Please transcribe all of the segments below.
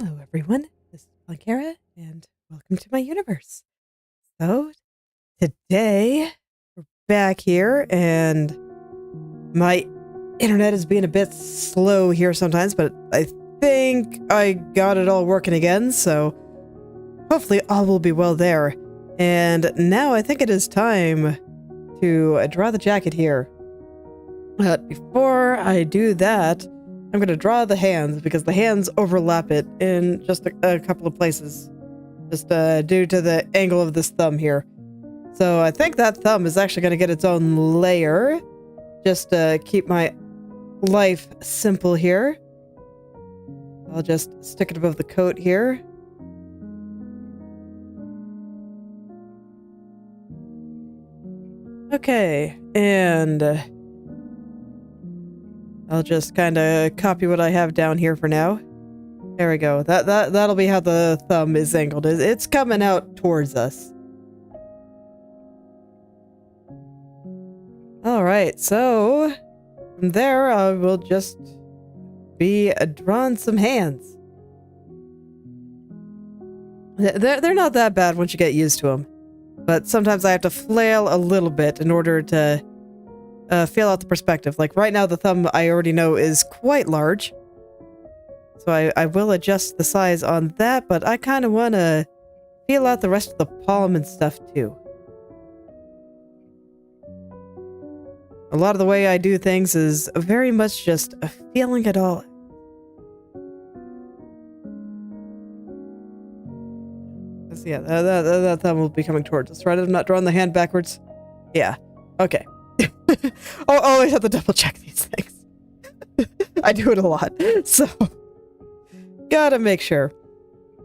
Hello everyone, this is Planckera, and welcome to my universe. So, today, we're back here, and my internet is being a bit slow here sometimes, but I think I got it all working again, so hopefully all will be well there. And now I think it is time to draw the jacket here. But before I do that, I'm going to draw the hands, because the hands overlap it in just a couple of places, just due to the angle of this thumb here. So I think that thumb is actually going to get its own layer, just to keep my life simple here. I'll just stick it above the coat here. Okay, and I'll just kind of copy what I have down here for now. There we go. That'll be how the thumb is angled. It's coming out towards us. All right, so from there I will just be drawing some hands. They're not that bad once you get used to them, but sometimes I have to flail a little bit in order to feel out the perspective. Like right now, the thumb I already know is quite large, so I will adjust the size on that, but I kind of want to feel out the rest of the palm and stuff too. A lot of the way I do things is very much just feeling it all. So yeah, that thumb will be coming towards us, right? I'm not drawing the hand backwards. Yeah, okay. I'll always have to double check these things. I do it a lot, so gotta make sure.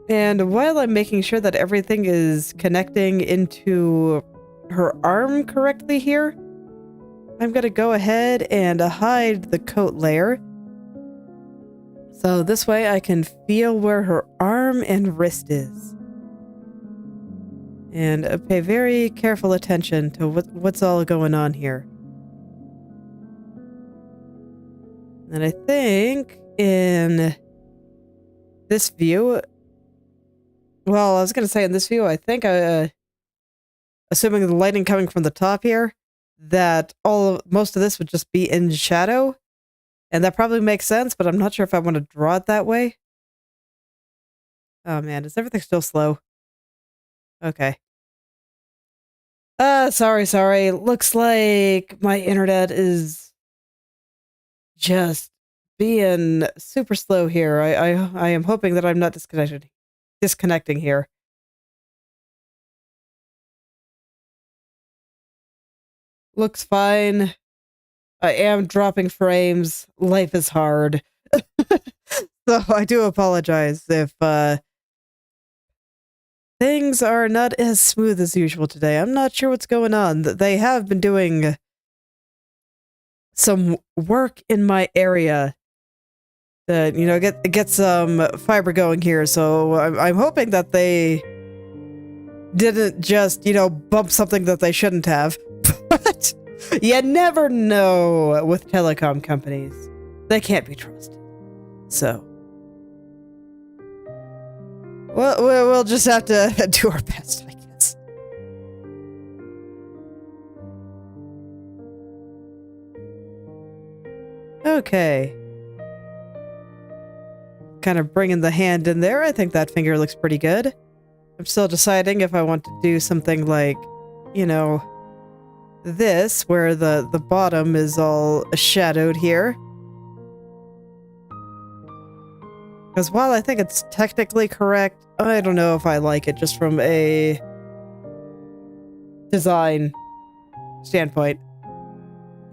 And while I'm making sure that everything is connecting into her arm correctly here, I'm gonna go ahead and hide the coat layer. So this way I can feel where her arm and wrist is. And pay very careful attention to what's all going on here. And I think in this view, well, I was going to say in this view, I think, assuming the lighting coming from the top here, that most of this would just be in shadow. And that probably makes sense, but I'm not sure if I want to draw it that way. Oh man, is everything still slow? Okay. Sorry. Looks like my internet is just being super slow here. I am hoping that I'm not disconnecting here. Looks fine. I am dropping frames. Life is hard. So I do apologize if things are not as smooth as usual today. I'm not sure what's going on. They have been doing some work in my area that, you know, get some fiber going here. So I'm hoping that they didn't just, you know, bump something that they shouldn't have. But you never know with telecom companies. They can't be trusted. So we'll just have to do our best, I guess. Okay. Kind of bringing the hand in there. I think that finger looks pretty good. I'm still deciding if I want to do something like, you know, this, where the bottom is all shadowed here. Because while I think it's technically correct, I don't know if I like it just from a design standpoint.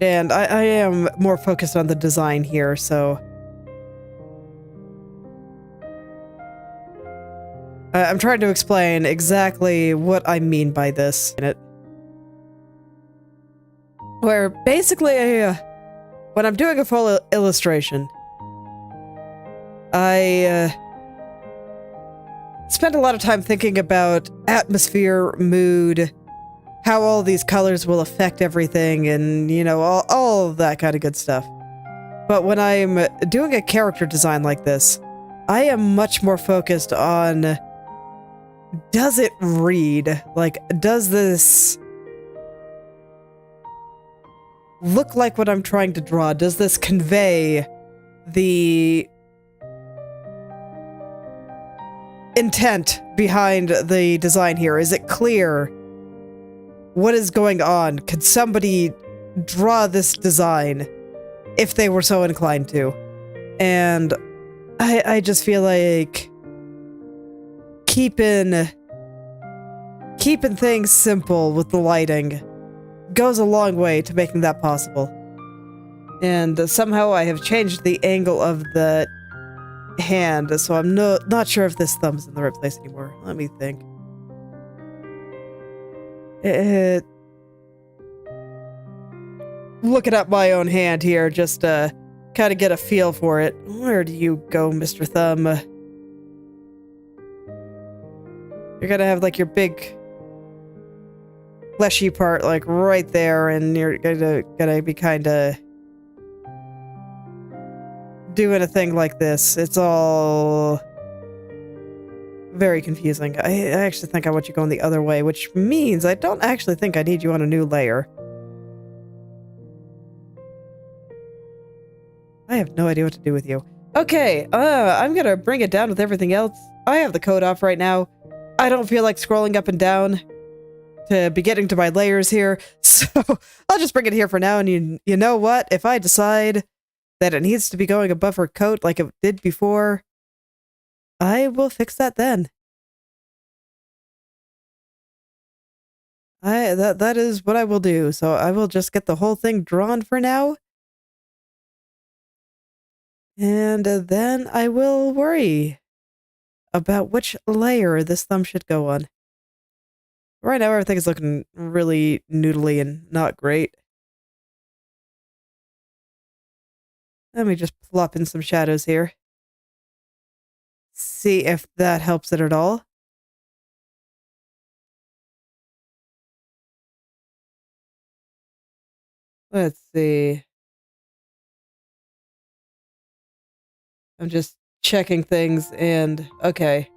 And I am more focused on the design here, so I'm trying to explain exactly what I mean by this in it. Where basically, when I'm doing a full illustration, I spend a lot of time thinking about atmosphere, mood, how all these colors will affect everything, and, you know, all of that kind of good stuff. But when I'm doing a character design like this, I am much more focused on, does it read? Like, does this look like what I'm trying to draw? Does this convey the intent behind the design here? Is it clear what is going on? Could somebody draw this design if they were so inclined to? And I just feel like keeping things simple with the lighting goes a long way to making that possible. And somehow I have changed the angle of the hand, so I'm not sure if this thumb's in the right place anymore. Let me think. Looking at my own hand here, just to kind of get a feel for it. Where do you go, Mr. Thumb? You're gonna have like your big fleshy part like right there, and you're gonna be kind of doing a thing like this. It's all very confusing. I actually think I want you going the other way, which means I don't actually think I need you on a new layer. I have no idea what to do with you. Okay, I'm gonna bring it down with everything else. I have the code off right now. I don't feel like scrolling up and down to be getting to my layers here, so I'll just bring it here for now, and you know what? If I decide that it needs to be going a buffer coat like it did before, I will fix that then. That is what I will do, so I will just get the whole thing drawn for now. And then I will worry about which layer this thumb should go on. Right now, everything is looking really noodly and not great. Let me just plop in some shadows here. See if that helps it at all. Let's see. I'm just checking things and... okay.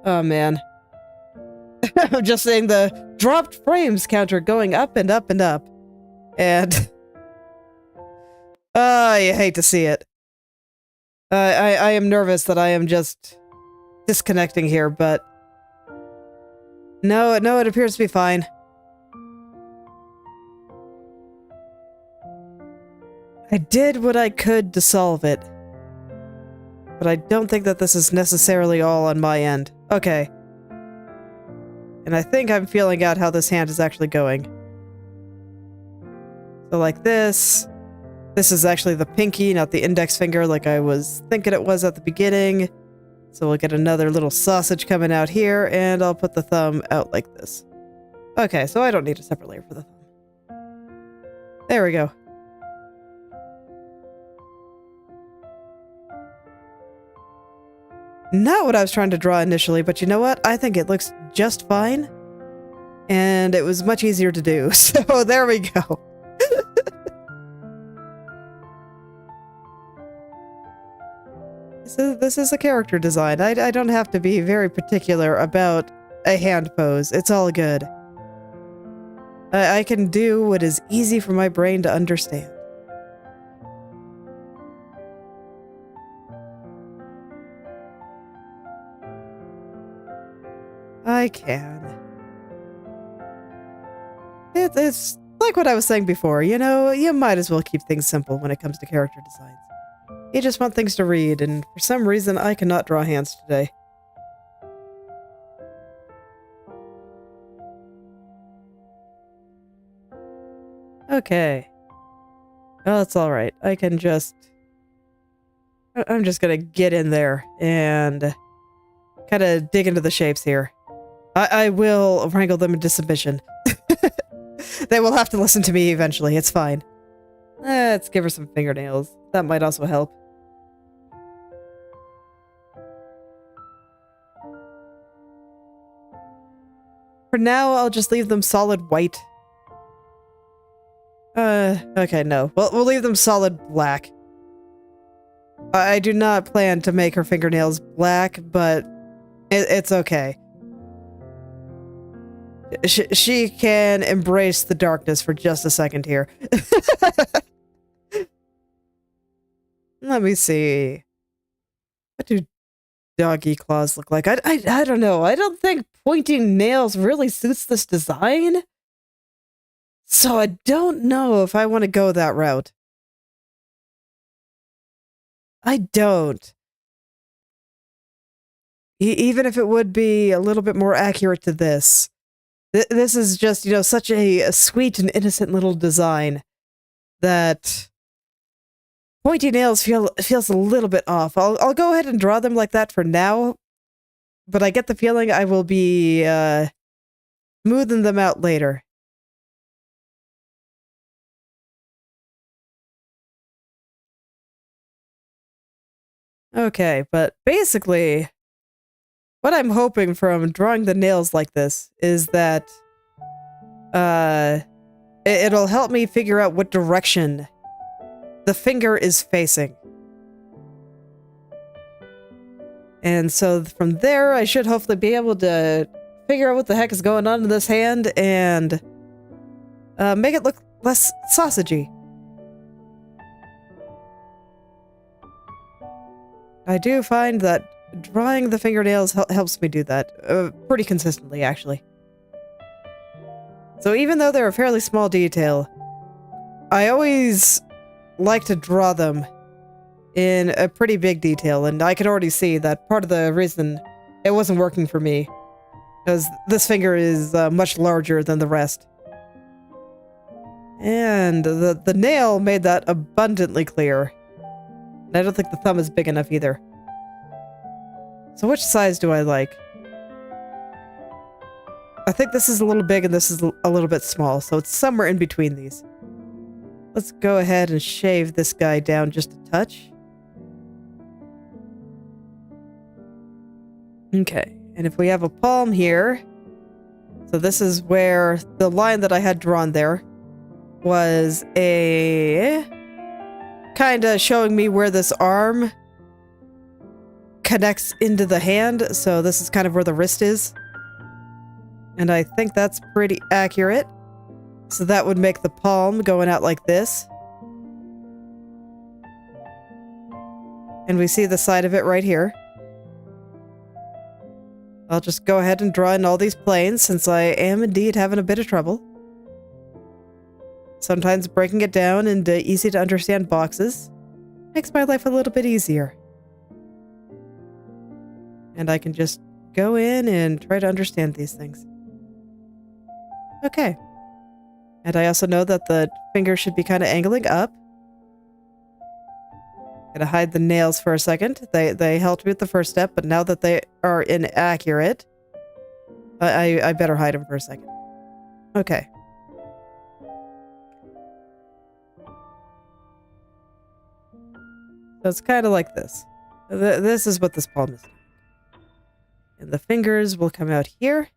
Oh, man. I'm just saying the dropped frames counter going up and up and up. And... you hate to see it. I am nervous that I am just disconnecting here, but... No, it appears to be fine. I did what I could to solve it. But I don't think that this is necessarily all on my end. Okay. And I think I'm feeling out how this hand is actually going. So like this. This is actually the pinky, not the index finger like I was thinking it was at the beginning. So we'll get another little sausage coming out here, and I'll put the thumb out like this. Okay, so I don't need a separate layer for the thumb. There we go. Not what I was trying to draw initially, but you know what? I think it looks just fine. And it was much easier to do, so there we go. This is a character design. I don't have to be very particular about a hand pose. It's all good. I can do what is easy for my brain to understand. I can. It's like what I was saying before, you know, you might as well keep things simple when it comes to character designs. You just want things to read, and for some reason I cannot draw hands today. Okay. Well, it's alright. I can just... I'm just gonna get in there and kind of dig into the shapes here. I will wrangle them into submission. They will have to listen to me eventually. It's fine. Let's give her some fingernails. That might also help. For now, I'll just leave them solid white. Okay, no. We'll leave them solid black. I do not plan to make her fingernails black, but it's okay. She can embrace the darkness for just a second here. Let me see. What do doggy claws look like? I don't know. I don't think pointing nails really suits this design. So I don't know if I want to go that route. I don't. Even if it would be a little bit more accurate to this. This is just, you know, such a sweet and innocent little design that pointy nails feels a little bit off. I'll go ahead and draw them like that for now, but I get the feeling I will be smoothing them out later. Okay, but basically, what I'm hoping from drawing the nails like this is that it'll help me figure out what direction the finger is facing. And so from there, I should hopefully be able to figure out what the heck is going on in this hand and make it look less sausagey. I do find that drawing the fingernails helps me do that pretty consistently, actually. So even though they're a fairly small detail, I always like to draw them in a pretty big detail, and I can already see that part of the reason it wasn't working for me because this finger is much larger than the rest. And the nail made that abundantly clear. And I don't think the thumb is big enough either. So which size do I like? I think this is a little big and this is a little bit small, so it's somewhere in between these. Let's go ahead and shave this guy down just a touch. Okay, and if we have a palm here, so this is where the line that I had drawn there was a kind of showing me where this arm connects into the hand, so this is kind of where the wrist is. And I think that's pretty accurate. So that would make the palm going out like this. And we see the side of it right here. I'll just go ahead and draw in all these planes since I am indeed having a bit of trouble. Sometimes breaking it down into easy to understand boxes makes my life a little bit easier. And I can just go in and try to understand these things. Okay. And I also know that the finger should be kind of angling up. Gonna hide the nails for a second. They helped me with the first step, but now that they are inaccurate, I better hide them for a second. Okay. So it's kind of like this. This is what this palm is. And the fingers will come out here.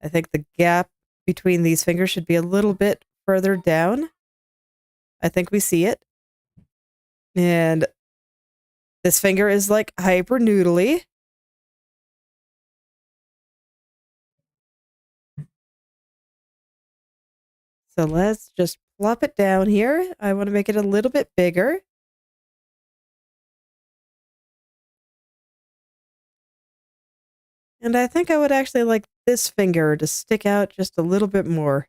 I think the gap between these fingers should be a little bit further down. I think we see it. And this finger is like hyper noodly. So let's just plop it down here. I want to make it a little bit bigger. And I think I would actually like this finger to stick out just a little bit more.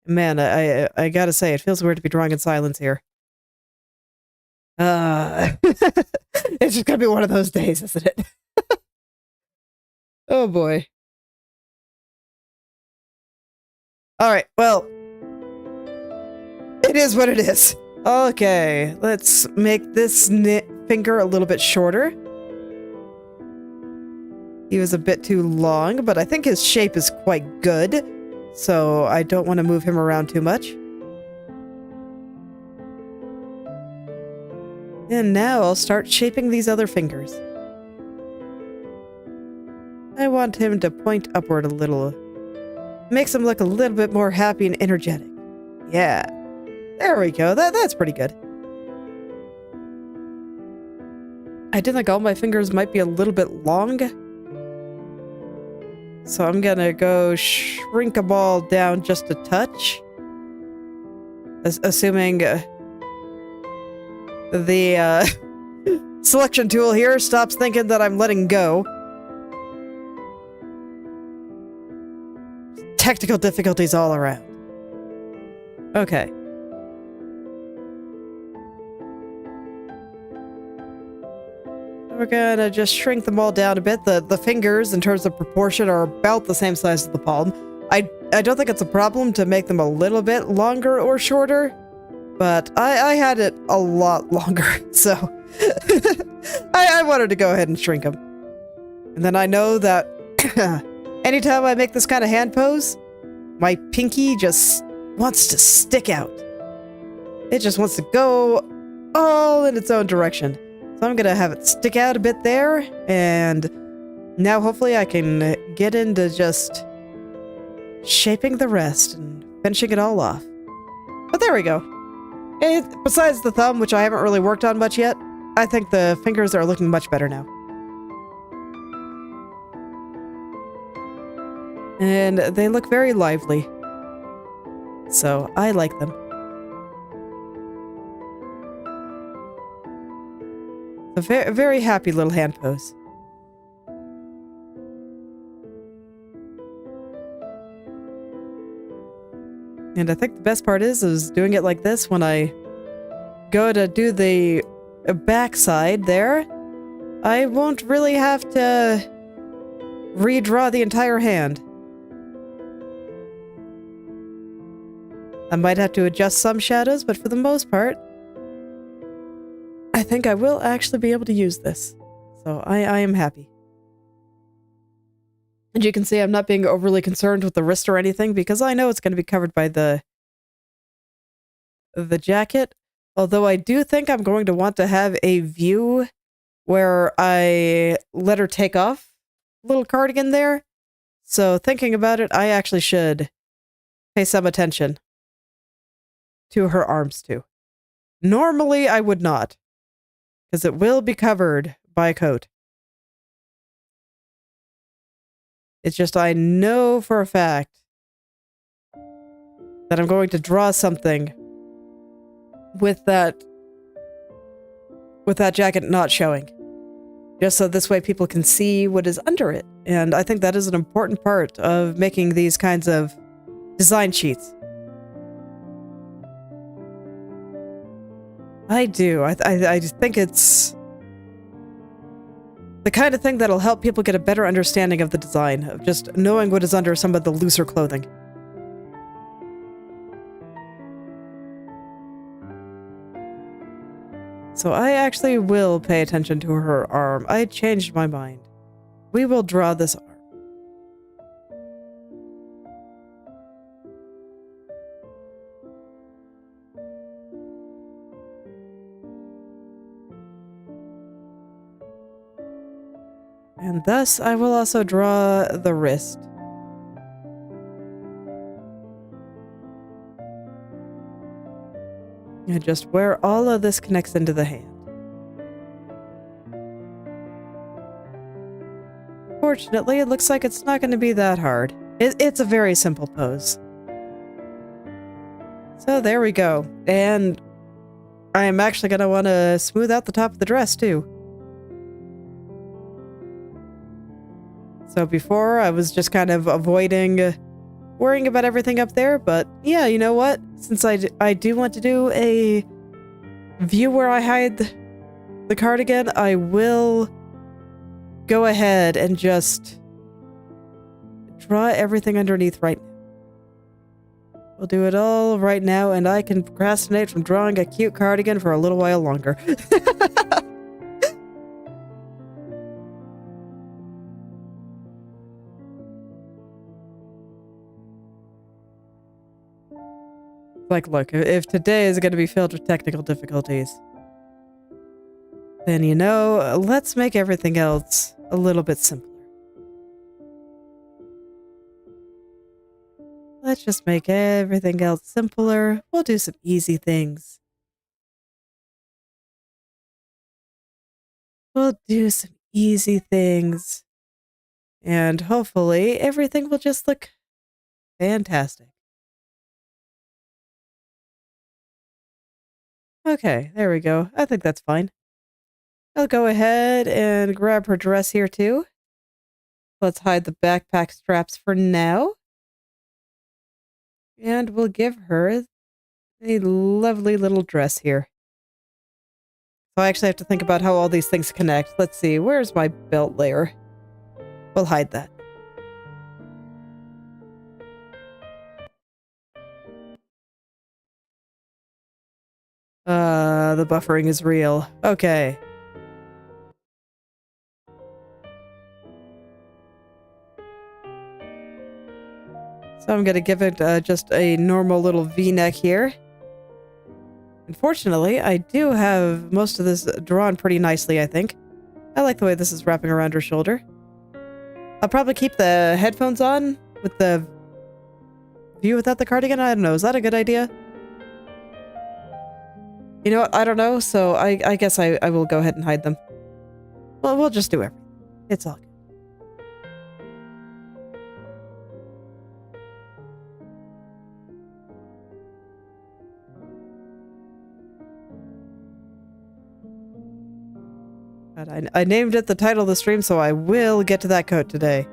Man, I gotta say, it feels weird to be drawing in silence here. It's just gonna be one of those days, isn't it? Oh boy. Alright, well, it is what it is. Okay, let's make this finger a little bit shorter. He was a bit too long, but I think his shape is quite good, so I don't want to move him around too much. And now I'll start shaping these other fingers. I want him to point upward a little. Makes him look a little bit more happy and energetic. Yeah, There we go. That's pretty good. I did think all my fingers might be a little bit long. So I'm gonna go shrink them all down just a touch. Assuming the selection tool here stops thinking that I'm letting go. Technical difficulties all around. Okay. We're gonna just shrink them all down a bit. The fingers, in terms of proportion, are about the same size as the palm. I don't think it's a problem to make them a little bit longer or shorter, but I had it a lot longer, so I wanted to go ahead and shrink them. And then I know that anytime I make this kind of hand pose, my pinky just wants to stick out. It just wants to go all in its own direction. So I'm gonna have it stick out a bit there, and now hopefully I can get into just shaping the rest and finishing it all off. But there we go. Besides the thumb, which I haven't really worked on much yet, I think the fingers are looking much better now. And they look very lively. So I like them. A very, very happy little hand pose. And I think the best part is doing it like this. When I go to do the backside there, I won't really have to redraw the entire hand. I might have to adjust some shadows, but for the most part, I think I will actually be able to use this. So I am happy. And you can see I'm not being overly concerned with the wrist or anything, because I know it's going to be covered by the jacket. Although I do think I'm going to want to have a view where I let her take off a little cardigan there. So thinking about it, I actually should pay some attention to her arms too. Normally I would not, because it will be covered by a coat. It's just I know for a fact that I'm going to draw something with that jacket not showing. Just so this way people can see what is under it. And I think that is an important part of making these kinds of design sheets. I do. I think it's the kind of thing that'll help people get a better understanding of the design, of just knowing what is under some of the looser clothing. So I actually will pay attention to her arm. I changed my mind. We will draw this arm. And thus, I will also draw the wrist. And just where all of this connects into the hand. Fortunately, it looks like it's not going to be that hard. It's a very simple pose. So there we go. And I am actually going to want to smooth out the top of the dress, too. So before, I was just kind of avoiding worrying about everything up there, but yeah, you know what? Since I do want to do a view where I hide the cardigan, I will go ahead and just draw everything underneath right now. We'll do it all right now, and I can procrastinate from drawing a cute cardigan for a little while longer. Like, look, if today is going to be filled with technical difficulties, then, you know, let's make everything else a little bit simpler. let's just make everything else simpler. We'll do some easy things. We'll do some easy things. And hopefully everything will just look fantastic. Okay, there we go. I think that's fine. I'll go ahead and grab her dress here too. Let's hide the backpack straps for now. And we'll give her a lovely little dress here. So I actually have to think about how all these things connect. Let's see, where's my belt layer? We'll hide that. The buffering is real. Okay. So I'm gonna give it just a normal little V-neck here. Unfortunately, I do have most of this drawn pretty nicely, I think. I like the way this is wrapping around her shoulder. I'll probably keep the headphones on with the view without the cardigan. I don't know. Is that a good idea? You know what? I don't know, so I guess I will go ahead and hide them. Well, we'll just do everything. It's all good. But I named it the title of the stream, so I will get to that coat today.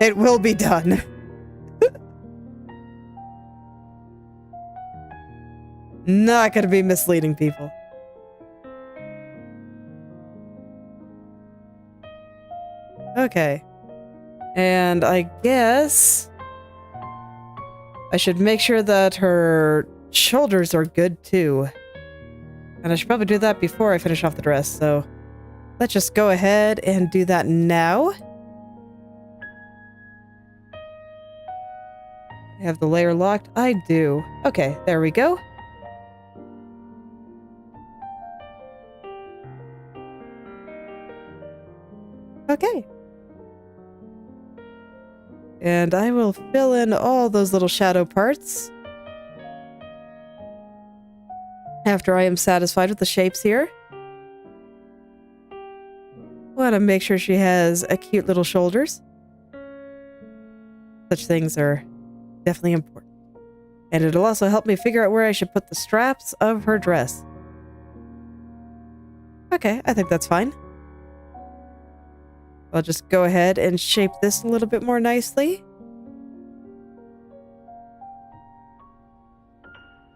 It will be done. Not gonna be misleading people. Okay. And I guess I should make sure that her shoulders are good too. And I should probably do that before I finish off the dress, so let's just go ahead and do that now. I have the layer locked? I do. Okay, there we go. Okay. And I will fill in all those little shadow parts after I am satisfied with the shapes here. Want to make sure she has a cute little shoulders. Such things are definitely important. And it'll also help me figure out where I should put the straps of her dress. Okay, I think that's fine. I'll just go ahead and shape this a little bit more nicely.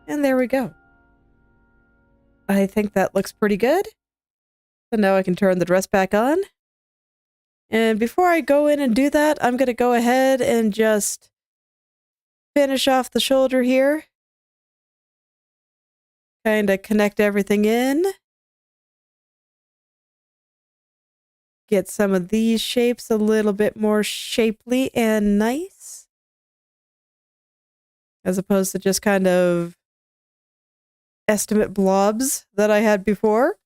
And there we go. I think that looks pretty good. So now I can turn the dress back on. And before I go in and do that, I'm going to go ahead and just finish off the shoulder here. Kind of connect everything in. Get some of these shapes a little bit more shapely and nice. As opposed to just kind of estimate blobs that I had before.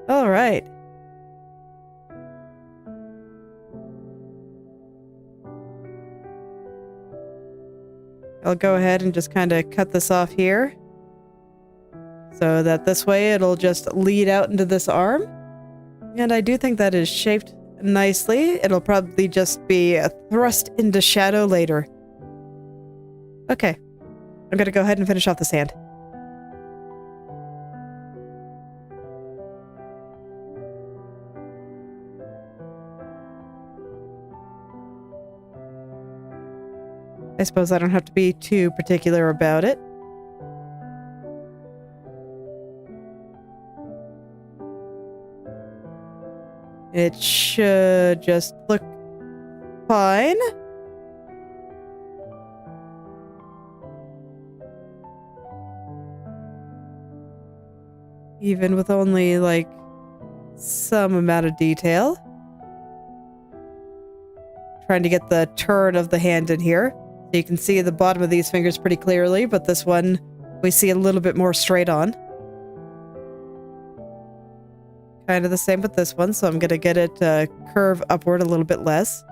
All right. I'll go ahead and just kind of cut this off here. So that this way it'll just lead out into this arm. And I do think that is shaped nicely. It'll probably just be thrust into shadow later. Okay. I'm going to go ahead and finish off this hand. I suppose I don't have to be too particular about it. It should just look fine. Even with only, like, some amount of detail. Trying to get the turn of the hand in here. So you can see the bottom of these fingers pretty clearly, but this one we see a little bit more straight on. kind of the same with this one, so I'm going to get it curve upward a little bit less.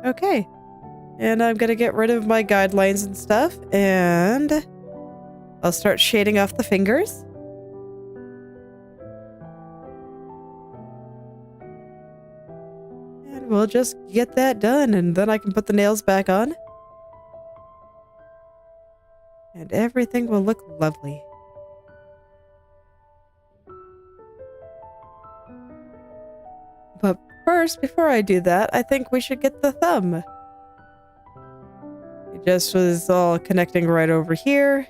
Okay, and I'm going to get rid of my guidelines and stuff, and I'll start shading off the fingers. And we'll just get that done, and then I can put the nails back on. And everything will look lovely. But first, before I do that, I think we should get the thumb. It just was all connecting right over here.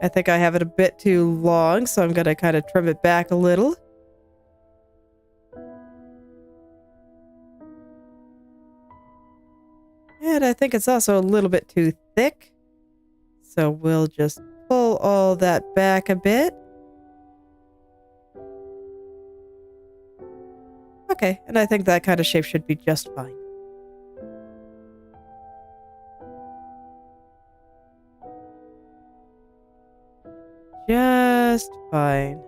I think I have it a bit too long, so I'm going to kind of trim it back a little. And I think it's also a little bit too thick. So we'll just pull all that back a bit. Okay, and I think that kind of shape should be just fine. Just fine.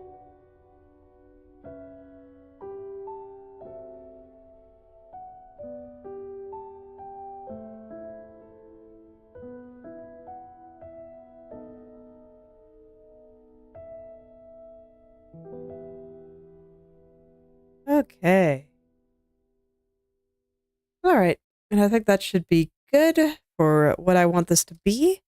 Okay. All right. And I think that should be good for what I want this to be.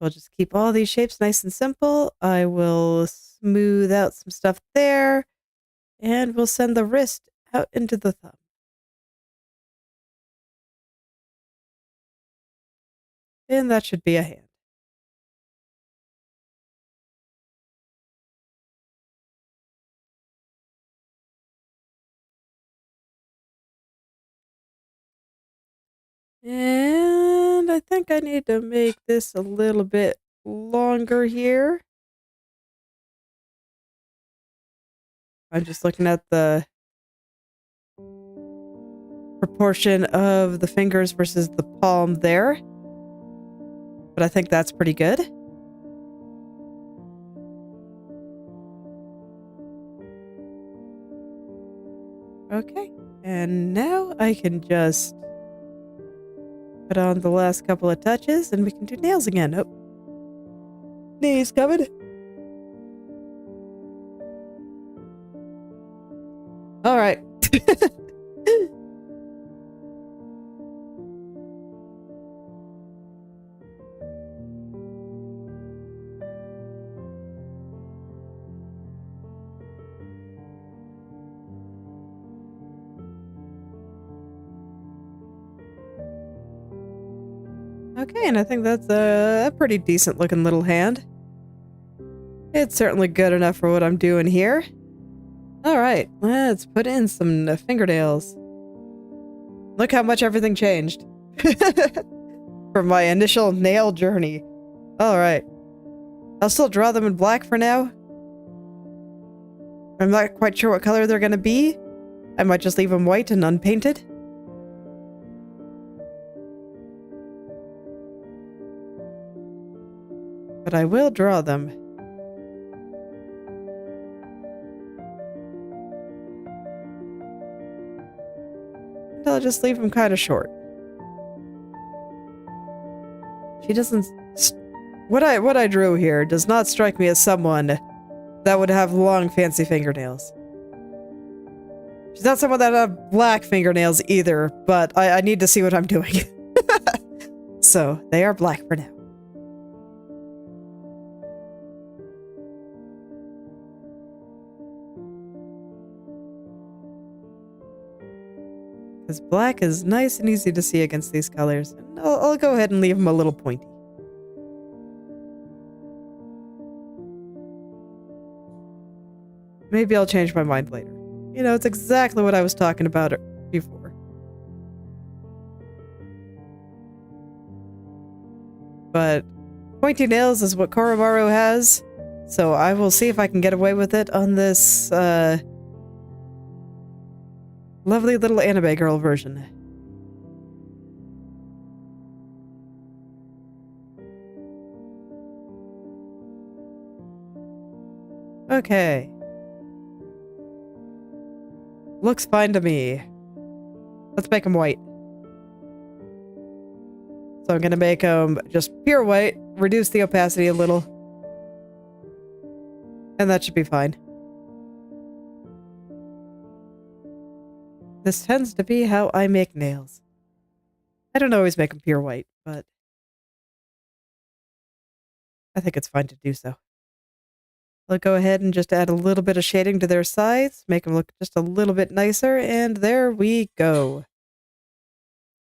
I'll just keep all these shapes nice and simple. I will smooth out some stuff there. And we'll send the wrist out into the thumb. And that should be a hand. And I think I need to make this a little bit longer here. I'm just looking at the proportion of the fingers versus the palm there. But I think that's pretty good. Okay, and now I can just put on the last couple of touches and we can do nails again. Oh, knees coming. All right. Okay, and I think that's a pretty decent looking little hand. It's certainly good enough for what I'm doing here. Alright, let's put in some fingernails. Look how much everything changed. From my initial nail journey. Alright. I'll still draw them in black for now. I'm not quite sure what color they're gonna be. I might just leave them white and unpainted. But I will draw them. And I'll just leave them kind of short. She doesn't... What I drew here does not strike me as someone that would have long, fancy fingernails. She's not someone that would have black fingernails either, but I need to see what I'm doing. So, they are black for now. Because black is nice and easy to see against these colors. And I'll go ahead and leave them a little pointy. Maybe I'll change my mind later. You know, it's exactly what I was talking about before. But pointy nails is what Koromaru has. So I will see if I can get away with it on this lovely little anime girl version. Okay. Looks fine to me. Let's make them white. So I'm gonna make them just pure white, reduce the opacity a little. And that should be fine. This tends to be how I make nails. I don't always make them pure white, but I think it's fine to do so. I'll go ahead and just add a little bit of shading to their sides, make them look just a little bit nicer, and there we go.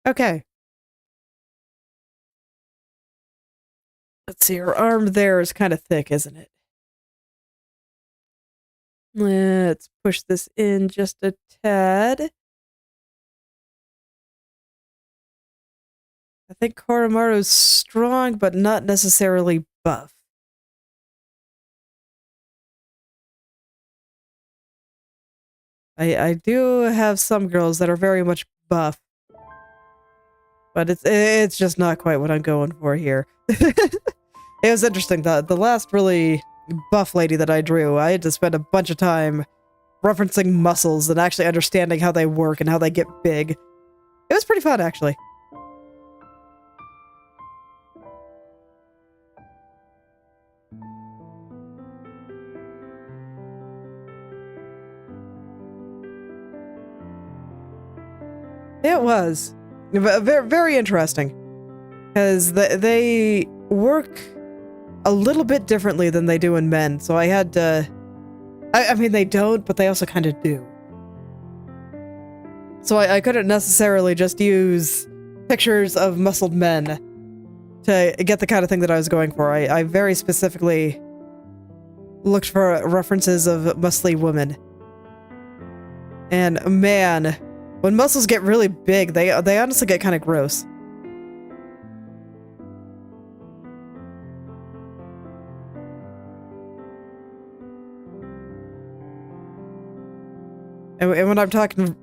Okay. Let's see, her arm there is kind of thick, isn't it? Let's push this in just a tad. I think Koromaru's strong, but not necessarily buff. I do have some girls that are very much buff, but it's just not quite what I'm going for here. It was interesting. The last really buff lady that I drew, I had to spend a bunch of time referencing muscles and actually understanding how they work and how they get big. It was pretty fun, actually. It was very, very interesting because they work a little bit differently than they do in men. So I had to, I mean, they don't, but they also kind of do. So I couldn't necessarily just use pictures of muscled men to get the kind of thing that I was going for. I very specifically looked for references of muscly women. And man, when muscles get really big, they honestly get kind of gross. And when I'm talking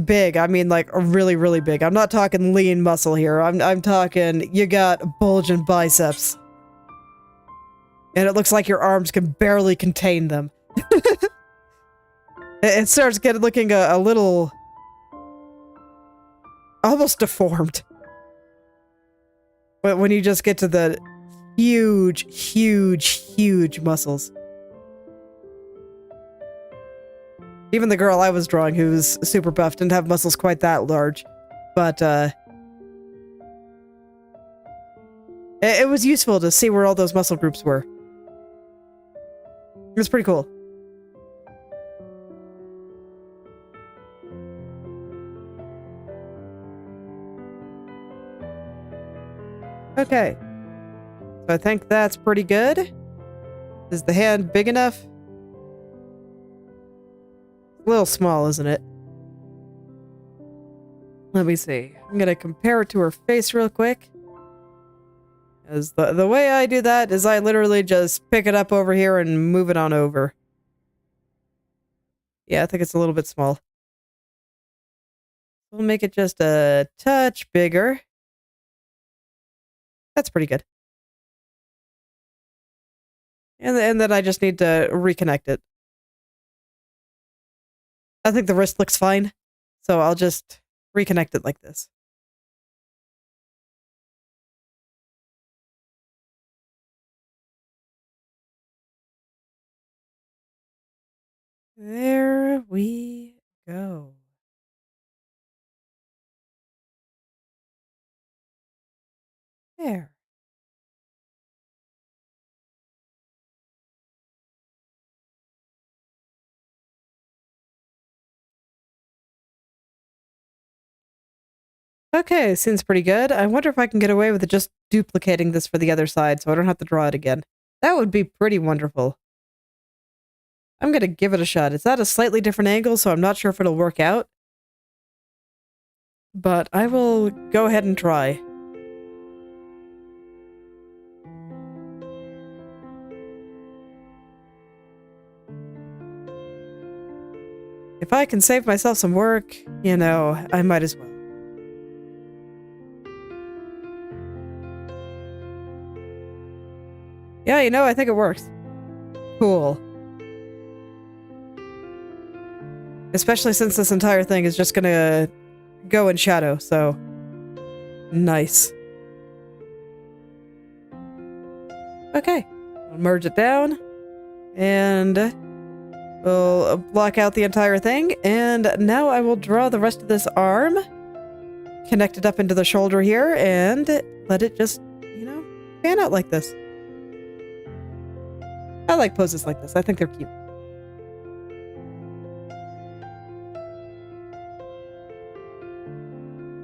big, I mean like really, really big. I'm not talking lean muscle here. I'm talking you got bulging biceps. And it looks like your arms can barely contain them. It starts looking a little almost deformed. But when you just get to the huge, huge, huge muscles. Even the girl I was drawing, who was super buff, didn't have muscles quite that large. But, it was useful to see where all those muscle groups were. It was pretty cool. Okay. So I think that's pretty good. Is the hand big enough? A little small, isn't it? Let me see. I'm gonna compare it to her face real quick. As the way I do that is I literally just pick it up over here and move it on over. Yeah, I think it's a little bit small. We'll make it just a touch bigger. That's pretty good. And then I just need to reconnect it. I think the wrist looks fine, so I'll just reconnect it like this. There we go. There. Okay, seems pretty good. I wonder if I can get away with just duplicating this for the other side so I don't have to draw it again. That would be pretty wonderful. I'm gonna give it a shot. It's at a slightly different angle, so I'm not sure if it'll work out. But I will go ahead and try. If I can save myself some work, you know, I might as well. Yeah, you know, I think it works. Cool. Especially since this entire thing is just gonna go in shadow, so... Nice. Okay. I'll merge it down. And... we'll block out the entire thing. And now I will draw the rest of this arm. Connect it up into the shoulder here, and let it just, you know, fan out like this. I like poses like this. I think they're cute.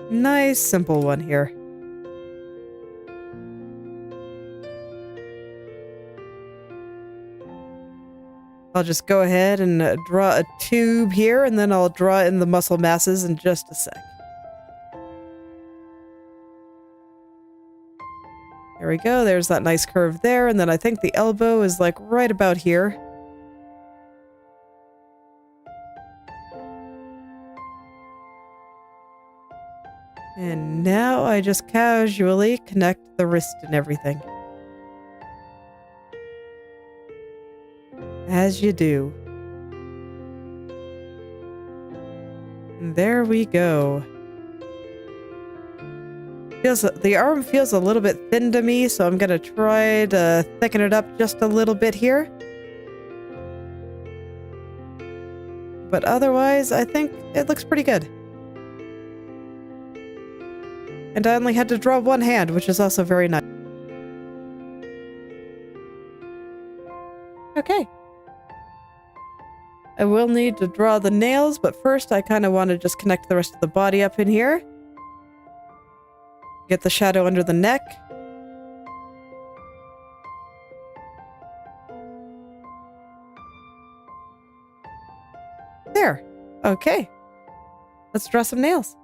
Nice, simple one here. I'll just go ahead and draw a tube here, and then I'll draw in the muscle masses in just a sec. There we go. There's that nice curve there, and then I think the elbow is like right about here. And now I just casually connect the wrist and everything. As you do. And there we go. The arm feels a little bit thin to me, so I'm gonna try to thicken it up just a little bit here. But otherwise, I think it looks pretty good. And I only had to draw one hand, which is also very nice. Okay. I will need to draw the nails, but first I kind of want to just connect the rest of the body up in here. Get the shadow under the neck. There. Okay. Let's draw some nails.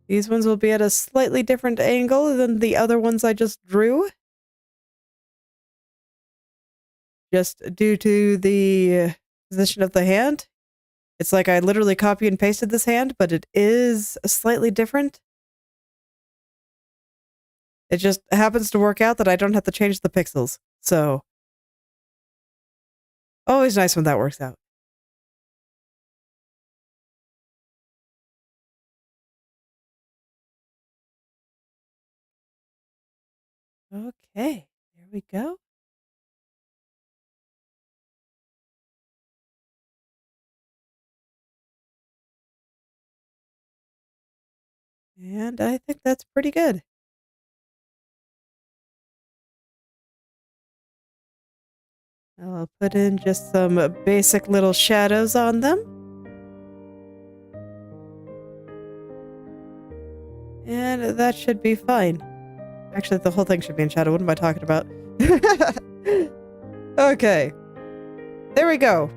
These ones will be at a slightly different angle than the other ones I just drew. Just due to the position of the hand. It's like I literally copy and pasted this hand, but it is slightly different. It just happens to work out that I don't have to change the pixels. So, always nice when that works out. Okay, there we go. And I think that's pretty good. I'll put in just some basic little shadows on them. And that should be fine. Actually, the whole thing should be in shadow. What am I talking about? Okay. There we go.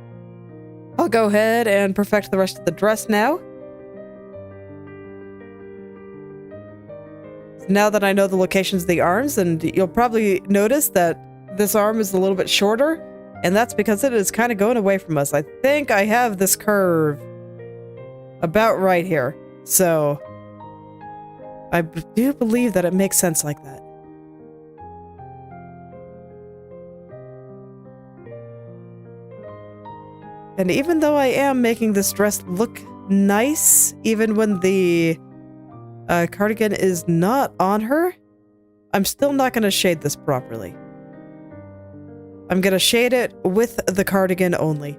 I'll go ahead and perfect the rest of the dress now. Now that I know the locations of the arms, and you'll probably notice that this arm is a little bit shorter, and that's because it is kind of going away from us. I think I have this curve about right here. So, I do believe that it makes sense like that. And even though I am making this dress look nice, even when the cardigan is not on her, I'm still not going to shade this properly. I'm going to shade it with the cardigan only.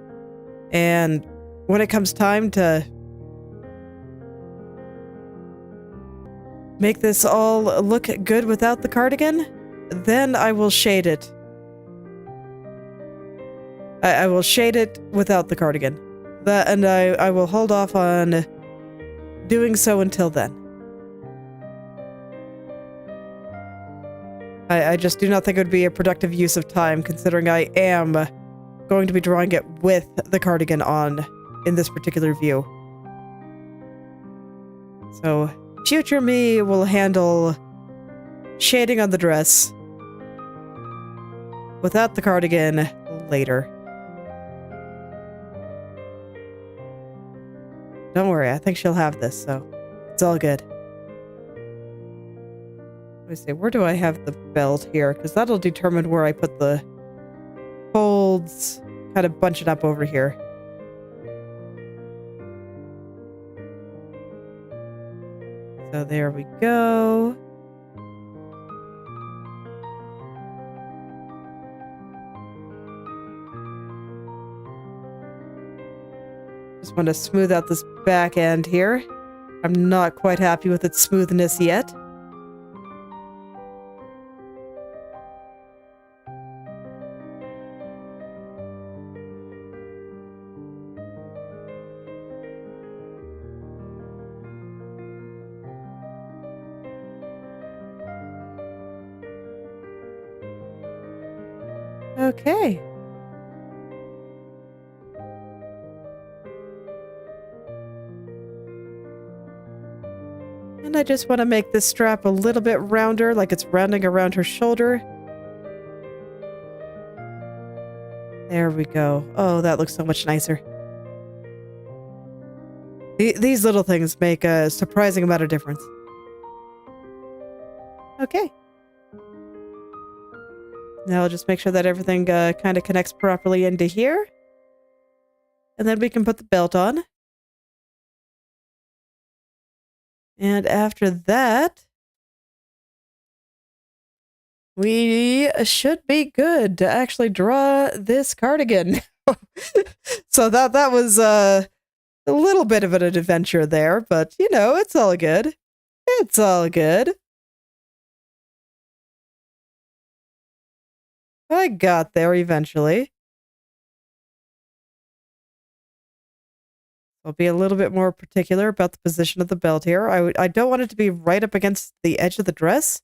And when it comes time to make this all look good without the cardigan, then I will shade it. I will shade it without the cardigan. And I will hold off on doing so until then. I just do not think it would be a productive use of time, considering I am going to be drawing it with the cardigan on in this particular view. So, future me will handle shading on the dress. without the cardigan later. Don't worry, I think she'll have this, so it's all good. Let me see, where do I have the belt here? Because that'll determine where I put the folds, kind of bunching up over here. So there we go. Just want to smooth out this back end here. I'm not quite happy with its smoothness yet. Okay. And I just want to make this strap a little bit rounder, like it's rounding around her shoulder. There we go. Oh, that looks so much nicer. These little things make a surprising amount of difference. Okay. Now I'll just make sure that everything kind of connects properly into here. And then we can put the belt on. And after that, we should be good to actually draw this cardigan. So that was a little bit of an adventure there, but you know, it's all good. It's all good. I got there eventually. I'll be a little bit more particular about the position of the belt here. I don't want it to be right up against the edge of the dress.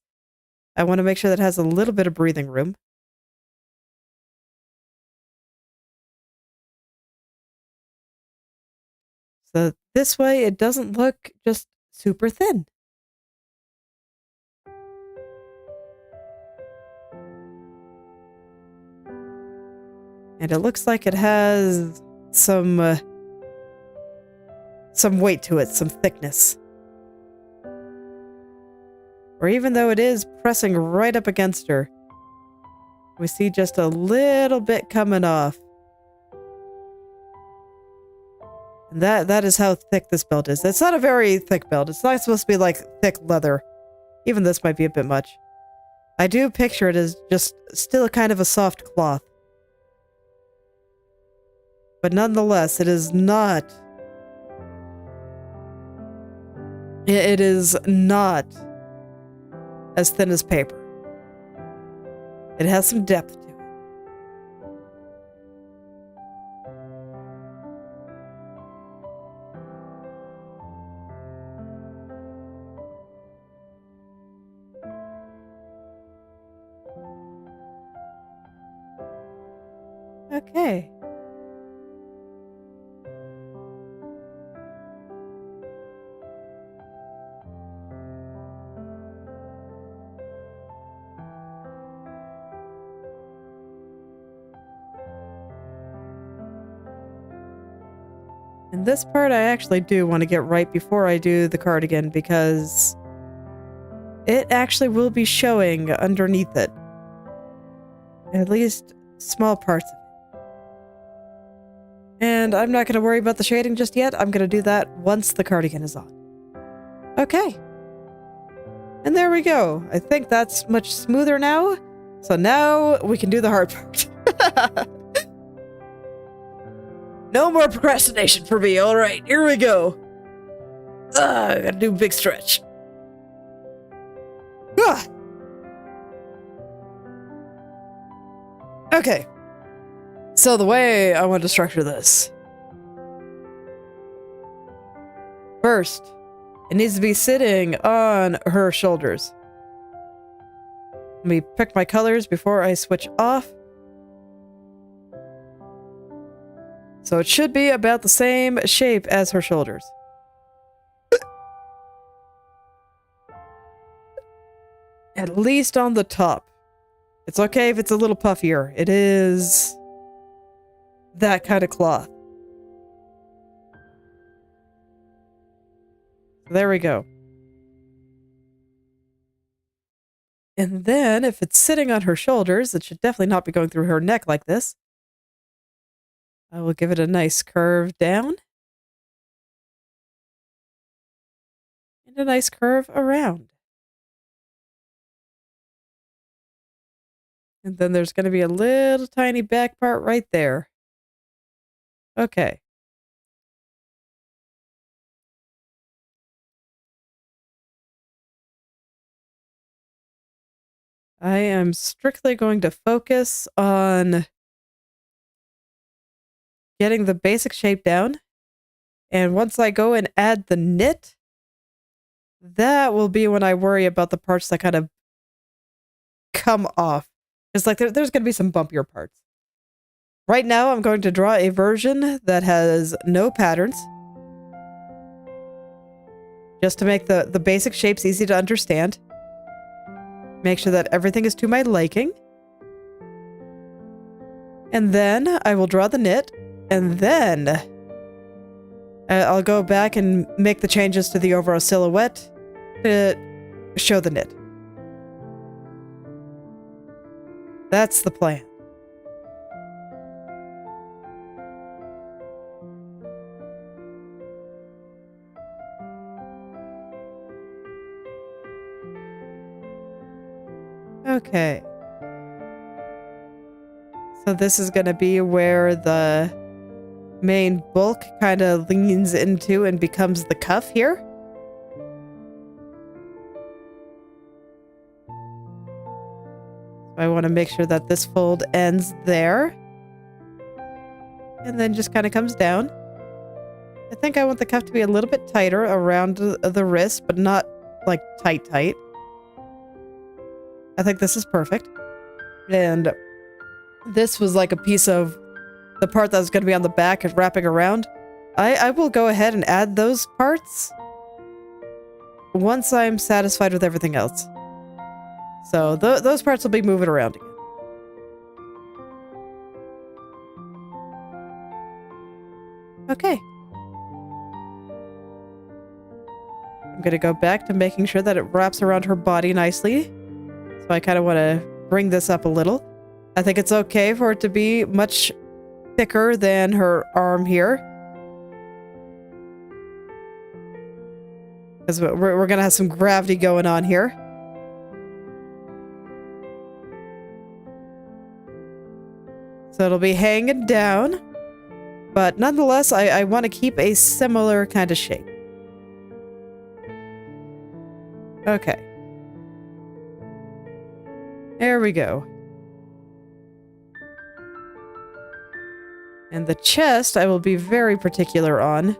I want to make sure that it has a little bit of breathing room. So this way it doesn't look just super thin. And it looks like it has some weight to it, some thickness. Or even though it is pressing right up against her, we see just a little bit coming off. And that is how thick this belt is. It's not a very thick belt. It's not supposed to be like thick leather. Even this might be a bit much. I do picture it as just still kind of a soft cloth. But nonetheless, it is not... It is not as thin as paper. It has some depth to it. Okay. And this part I actually do want to get right before I do the cardigan because it actually will be showing underneath it. At least small parts of it. And I'm not going to worry about the shading just yet. I'm going to do that once the cardigan is on. Okay. And there we go. I think that's much smoother now. So now we can do the hard part. No more procrastination for me. All right, here we go. I gotta do a big stretch. Okay. So the way I want to structure this. First, it needs to be sitting on her shoulders. Let me pick my colors before I switch off. So it should be about the same shape as her shoulders. At least on the top. It's okay if it's a little puffier. It is that kind of cloth. There we go. And then if it's sitting on her shoulders, it should definitely not be going through her neck like this. I will give it a nice curve down. And a nice curve around. And then there's going to be a little tiny back part right there. Okay. I am strictly going to focus on getting the basic shape down. And once I go and add the knit, that will be when I worry about the parts that kind of come off. It's like there's going to be some bumpier parts. Right now, I'm going to draw a version that has no patterns. Just to make the basic shapes easy to understand. Make sure that everything is to my liking. And then I will draw the knit. And then I'll go back and make the changes to the overall silhouette to show the knit. That's the plan. Okay. So this is going to be where the main bulk kind of leans into and becomes the cuff here. I want to make sure that this fold ends there. And then just kind of comes down. I think I want the cuff to be a little bit tighter around the wrist, but not like tight. I think this is perfect. And this was like a piece of the part that was going to be on the back and wrapping around. I will go ahead and add those parts once I'm satisfied with everything else. So those parts will be moving around again. Okay. I'm going to go back to making sure that it wraps around her body nicely. So I kind of want to bring this up a little. I think it's okay for it to be much thicker than her arm here. Because we're going to have some gravity going on here. So it'll be hanging down. But nonetheless, I want to keep a similar kind of shape. Okay. There we go. And the chest I will be very particular on.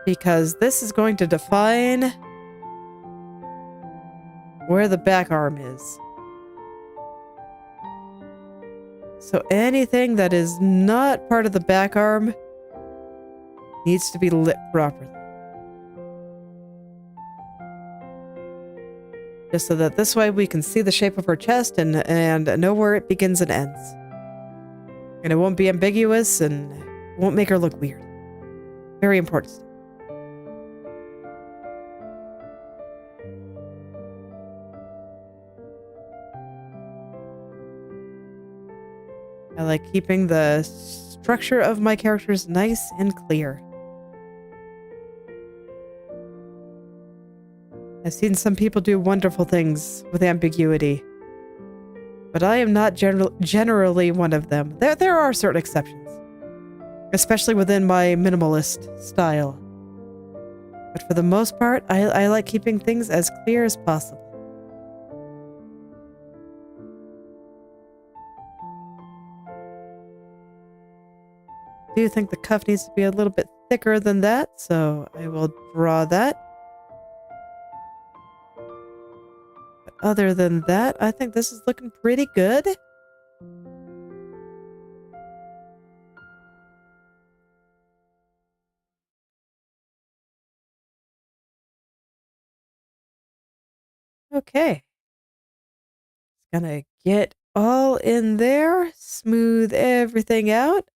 Because this is going to define where the back arm is. So anything that is not part of the back arm needs to be lit properly. Just so that this way we can see the shape of her chest and know where it begins and ends. And it won't be ambiguous and won't make her look weird. Very important step. I like keeping the structure of my characters nice and clear. I've seen some people do wonderful things with ambiguity, but I am not generally one of them. There are certain exceptions, especially within my minimalist style. But for the most part, I like keeping things as clear as possible. I do think the cuff needs to be a little bit thicker than that, so I will draw that. But other than that, I think this is looking pretty good. Okay. gonna get all in there, smooth everything out.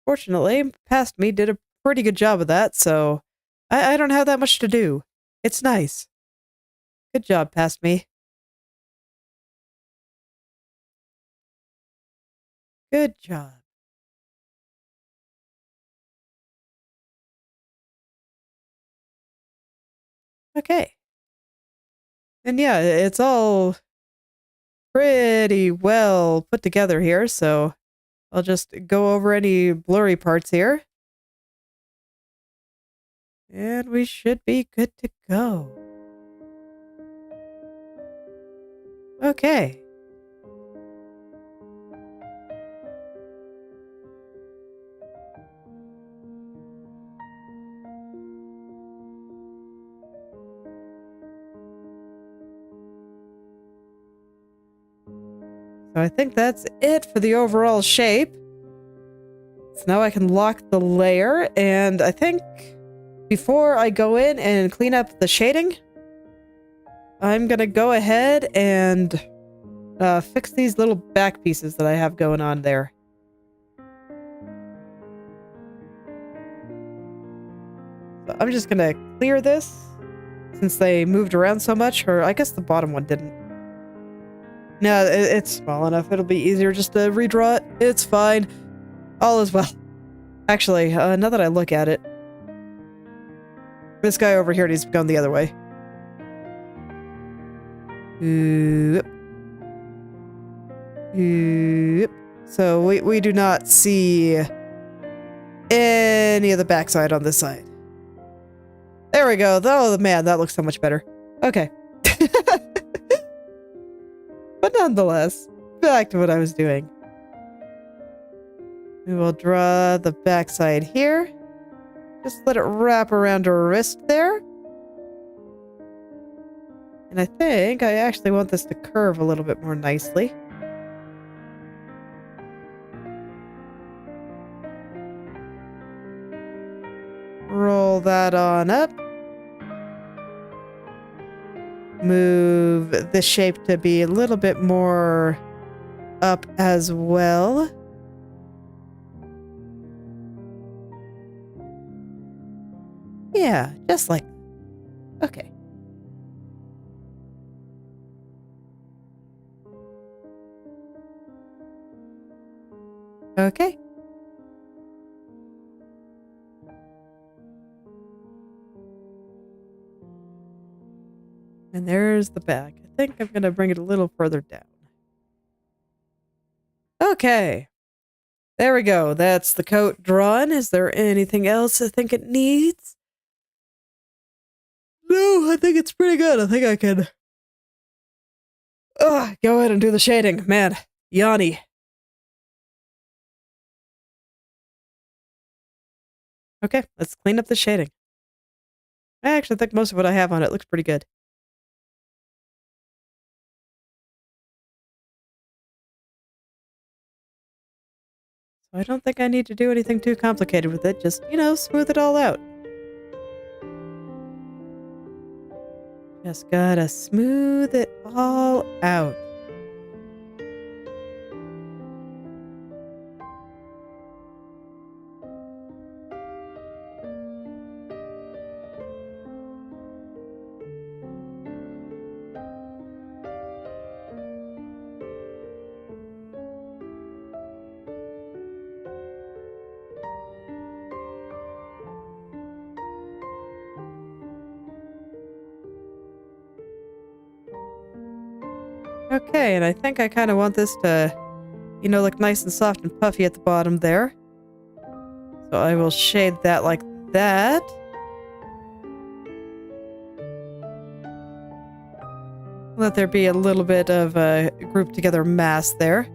Fortunately, past me did a pretty good job of that, so I don't have that much to do. It's nice. Good job, past me. Good job. Okay. And yeah, it's all pretty well put together here, so I'll just go over any blurry parts here. And we should be good to go. Okay. So I think that's it for the overall shape. So now I can lock the layer, and I think before I go in and clean up the shading, I'm gonna go ahead and fix these little back pieces that I have going on there. So I'm just gonna clear this since they moved around so much, or I guess the bottom one didn't. No, it's small enough. It'll be easier just to redraw it. It's fine. All is well. Actually, now that I look at it, this guy over here needs to go the other way. Oop. Oop. So we do not see any of the backside on this side. There we go. Oh, man, that looks so much better. Okay. But nonetheless, back to what I was doing. We will draw the backside here. Just let it wrap around her wrist there. And I think I actually want this to curve a little bit more nicely. Roll that on up. Move the shape to be a little bit more up as well. Yeah, just like that. Okay. Okay. And there's the back. I think I'm going to bring it a little further down. Okay. There we go. That's the coat drawn. Is there anything else I think it needs? No, I think it's pretty good. I think I can go ahead and do the shading. Man, Yanni. Okay, let's clean up the shading. I actually think most of what I have on it looks pretty good. So I don't think I need to do anything too complicated with it. Just, smooth it all out. Just gotta smooth it all out. Okay, and I think I kind of want this to, look nice and soft and puffy at the bottom there. So I will shade that like that. Let there be a little bit of a grouped together mass there.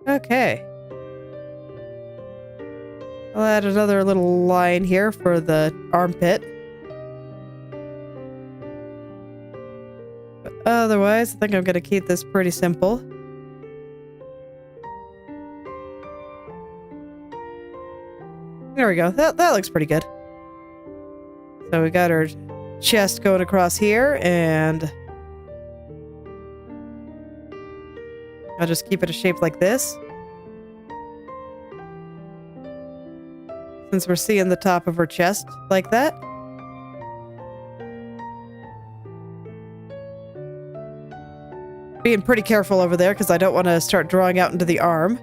Okay. I'll add another little line here for the armpit. otherwise, I think I'm going to keep this pretty simple. There we go. That looks pretty good. So we got our chest going across here, and I'll just keep it a shape like this. Since we're seeing the top of her chest like that. Being pretty careful over there because I don't want to start drawing out into the arm.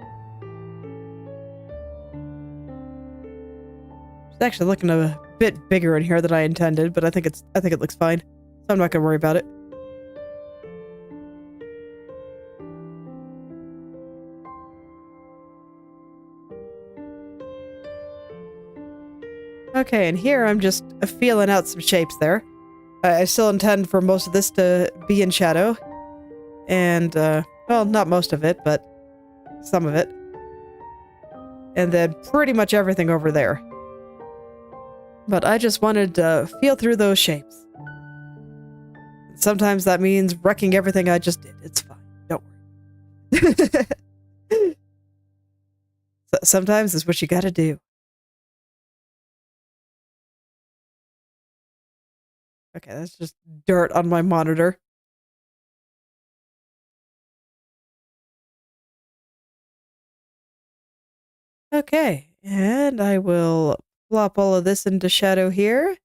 It's actually looking a bit bigger in here than I intended, but I think it looks fine. So I'm not gonna worry about it. Okay, and here I'm just feeling out some shapes there. I still intend for most of this to be in shadow. And, well, not most of it, but some of it. And then pretty much everything over there. But I just wanted to feel through those shapes. Sometimes that means wrecking everything I just did. It's fine. Don't worry. Sometimes it's what you gotta do. Okay, that's just dirt on my monitor. Okay, and I will plop all of this into shadow here.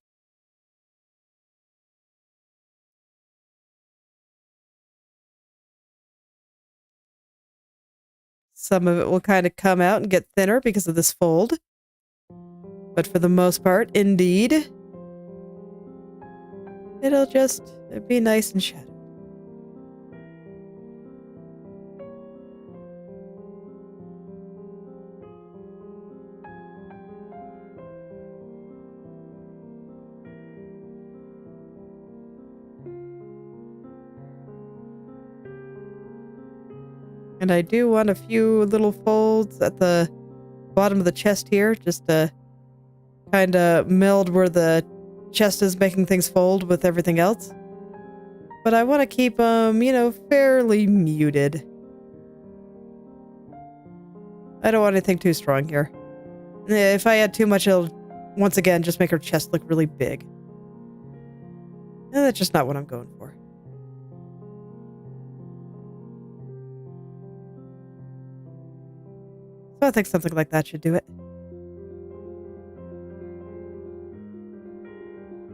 Some of it will kind of come out and get thinner because of this fold. But for the most part, indeed, it'll just be nice and shadowed. And I do want a few little folds at the bottom of the chest here, just to kind of meld where the chest is making things fold with everything else. But I want to keep them, you know, fairly muted. I don't want anything too strong here. If I add too much, it'll, once again, just make her chest look really big. And that's just not what I'm going for. So I think something like that should do it.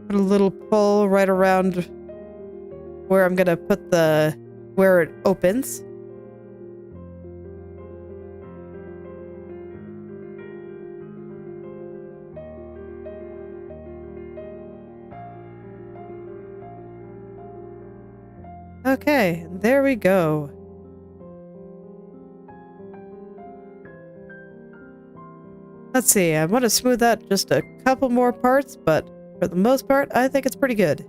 Put a little pull right around where I'm gonna put where it opens. Okay, there we go. Let's see, I want to smooth out just a couple more parts, but for the most part, I think it's pretty good.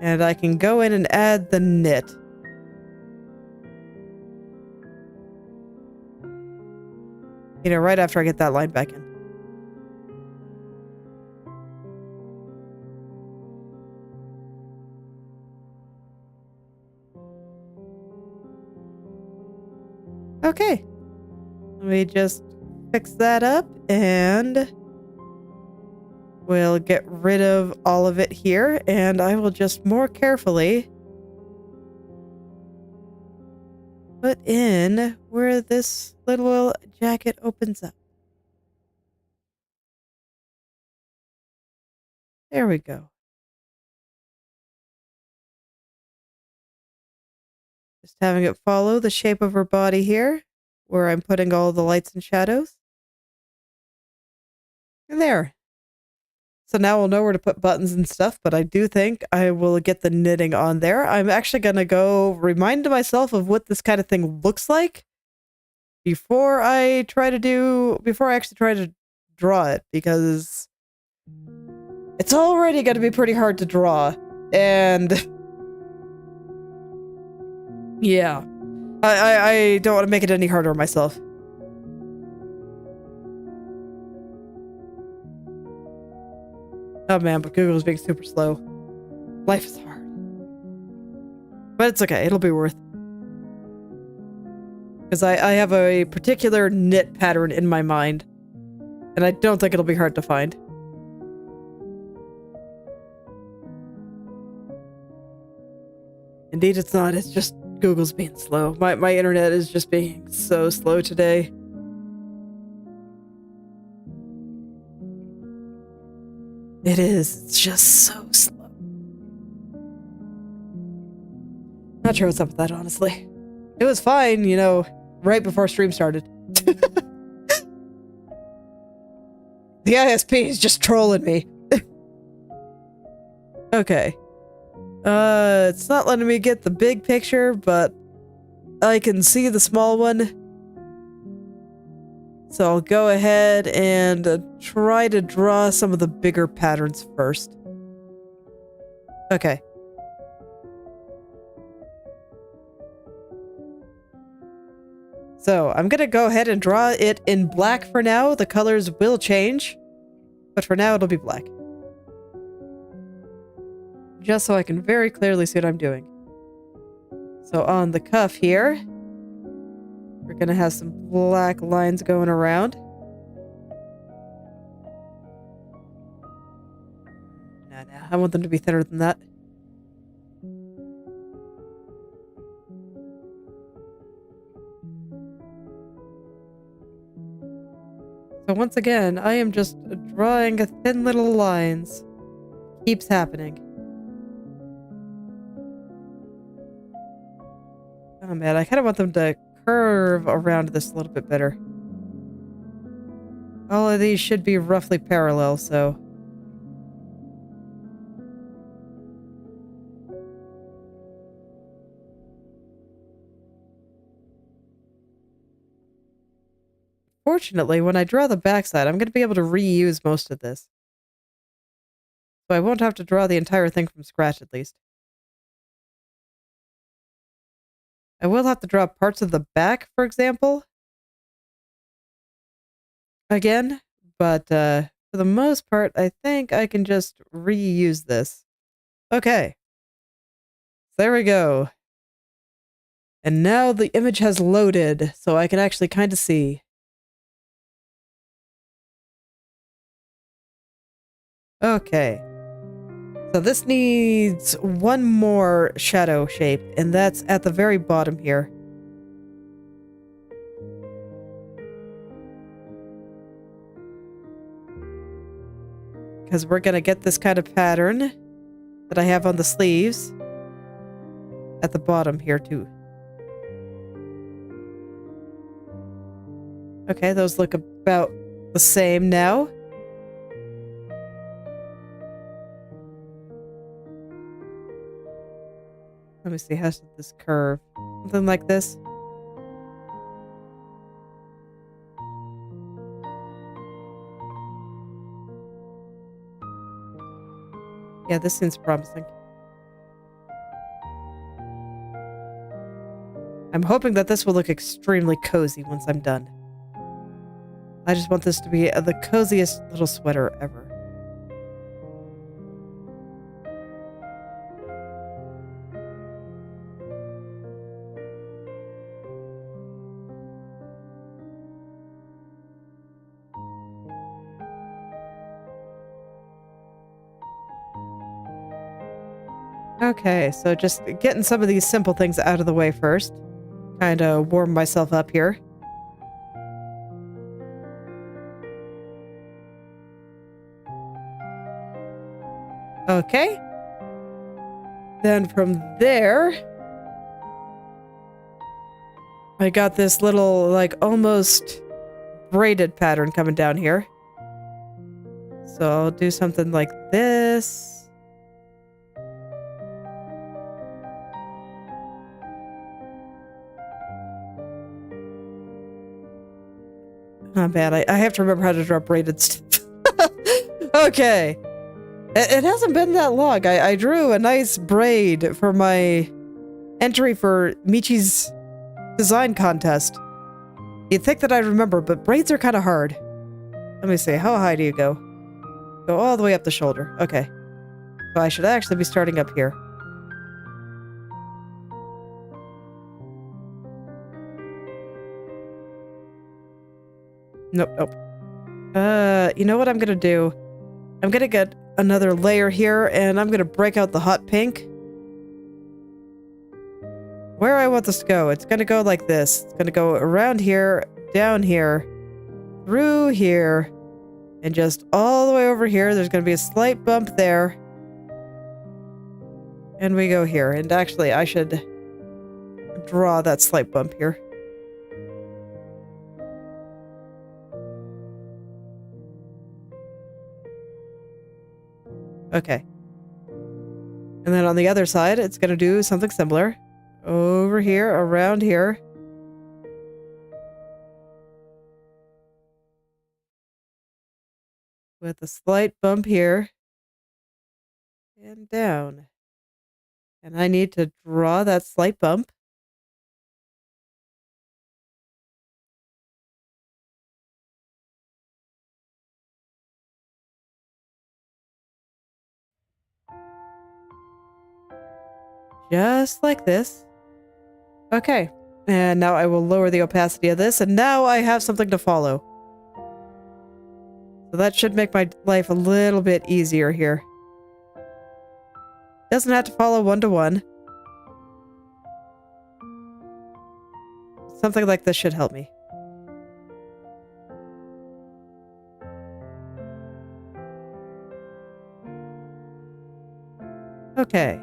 And I can go in and add the knit. You know, right after I get that line back in. Okay. Let me just fix that up and we'll get rid of all of it here, and I will just more carefully put in where this little jacket opens up. There we go. Just having it follow the shape of her body here, where I'm putting all the lights and shadows. And there. So now we'll know where to put buttons and stuff, but I do think I will get the knitting on there. I'm actually going to go remind myself of what this kind of thing looks like before I actually try to draw it, because it's already going to be pretty hard to draw. And yeah, I don't want to make it any harder on myself. Oh man, but Google's being super slow. Life is hard. But it's okay. It'll be worth. Because I have a particular knit pattern in my mind. And I don't think it'll be hard to find. Indeed it's not. It's just Google's being slow. My internet is just being so slow today. It is. It's just so slow. Not sure what's up with that, honestly. It was fine, you know, right before stream started. The ISP is just trolling me. Okay. It's not letting me get the big picture, but I can see the small one. So I'll go ahead and try to draw some of the bigger patterns first. Okay. So I'm gonna go ahead and draw it in black for now. The colors will change, but for now it'll be black. Just so I can very clearly see what I'm doing. So on the cuff here, we're gonna have some black lines going around. No, I want them to be thinner than that. So once again, I am just drawing a thin little lines. Keeps happening. Oh man, I kind of want them to curve around this a little bit better. All of these should be roughly parallel, so... Fortunately, when I draw the backside, I'm going to be able to reuse most of this. So I won't have to draw the entire thing from scratch, at least. I will have to draw parts of the back, for example. Again, but for the most part, I think I can just reuse this. Okay. There we go. And now the image has loaded, so I can actually kind of see. Okay. So this needs one more shadow shape, and that's at the very bottom here. Because we're going to get this kind of pattern that I have on the sleeves at the bottom here too. Okay, those look about the same now. Let me see, how should this curve? Something like this. Yeah, this seems promising. I'm hoping that this will look extremely cozy once I'm done. I just want this to be the coziest little sweater ever. Okay, so just getting some of these simple things out of the way first. Kind of warm myself up here. Okay. Then from there, I got this little, like, almost braided pattern coming down here. So I'll do something like this. Oh man, I have to remember how to draw braided stuff. Okay. It hasn't been that long. I drew a nice braid for my entry for Michi's design contest. You'd think that I'd remember, but braids are kind of hard. Let me see, how high do you go? Go all the way up the shoulder. Okay. So I should actually be starting up here. Nope, nope. You know what I'm gonna do? I'm gonna get another layer here, and I'm gonna break out the hot pink. Where I want this to go, it's gonna go like this. It's gonna go around here, down here, through here, and just all the way over here. There's gonna be a slight bump there. And we go here. And actually, I should draw that slight bump here. Okay. And then on the other side, it's going to do something similar. Over here, around here. With a slight bump here. And down. And I need to draw that slight bump. Just like this. Okay. And now I will lower the opacity of this, and now I have something to follow. So that should make my life a little bit easier here. Doesn't have to follow one-to-one. Something like this should help me. Okay.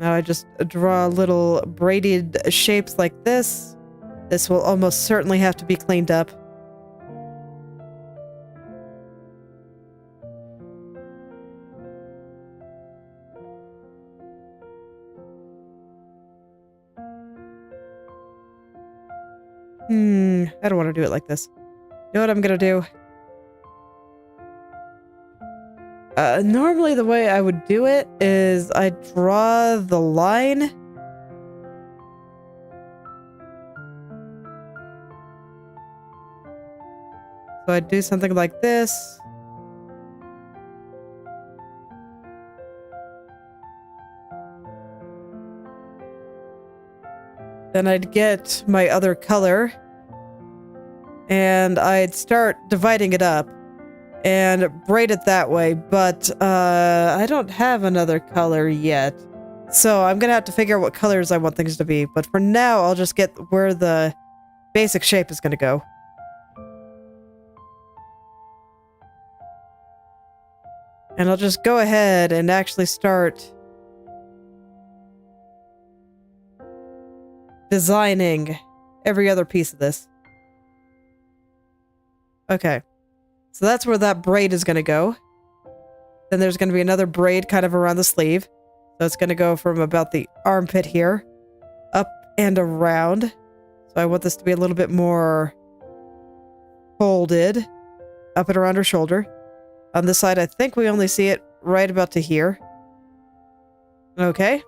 Now I just draw little braided shapes like this. This will almost certainly have to be cleaned up. I don't want to do it like this. You know what I'm gonna do? Normally the way I would do it is I draw the line. So I'd do something like this. Then I'd get my other color. And I'd start dividing it up. And braid it that way, but I don't have another color yet. So I'm gonna have to figure out what colors I want things to be. But for now, I'll just get where the basic shape is gonna go. And I'll just go ahead and actually start designing every other piece of this. Okay. So that's where that braid is going to go. Then there's going to be another braid kind of around the sleeve. So it's going to go from about the armpit here, up and around. So I want this to be a little bit more folded, up and around her shoulder. On this side, I think we only see it right about to here. Okay.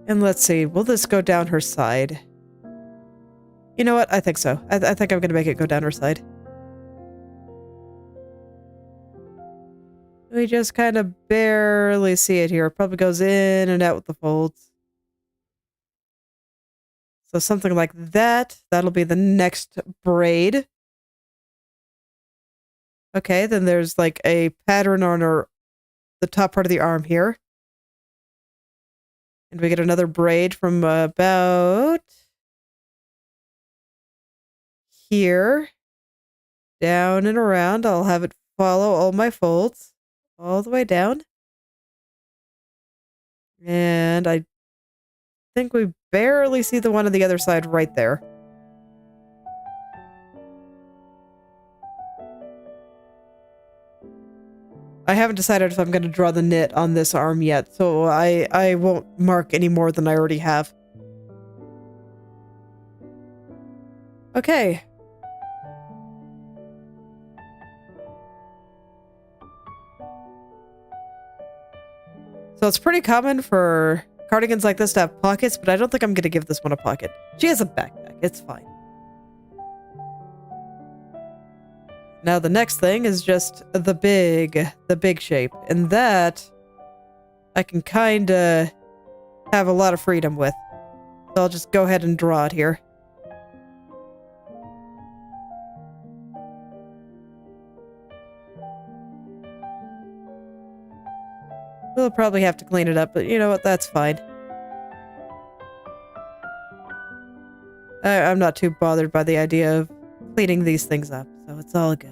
And let's see, will this go down her side? You know what? I think so. I think I'm going to make it go down her side. We just kind of barely see it here. It probably goes in and out with the folds. So something like that. That'll be the next braid. Okay, then there's like a pattern on the top part of the arm here. And we get another braid from about here, down and around. I'll have it follow all my folds all the way down. And I think we barely see the one on the other side right there. I haven't decided if I'm going to draw the knit on this arm yet, so I won't mark any more than I already have. Okay. So it's pretty common for cardigans like this to have pockets, but I don't think I'm going to give this one a pocket. She has a backpack. It's fine. Now the next thing is just the big shape, and that I can kind of have a lot of freedom with. So I'll just go ahead and draw it here. We'll probably have to clean it up, but you know what? That's fine. I'm not too bothered by the idea of cleaning these things up, so it's all good.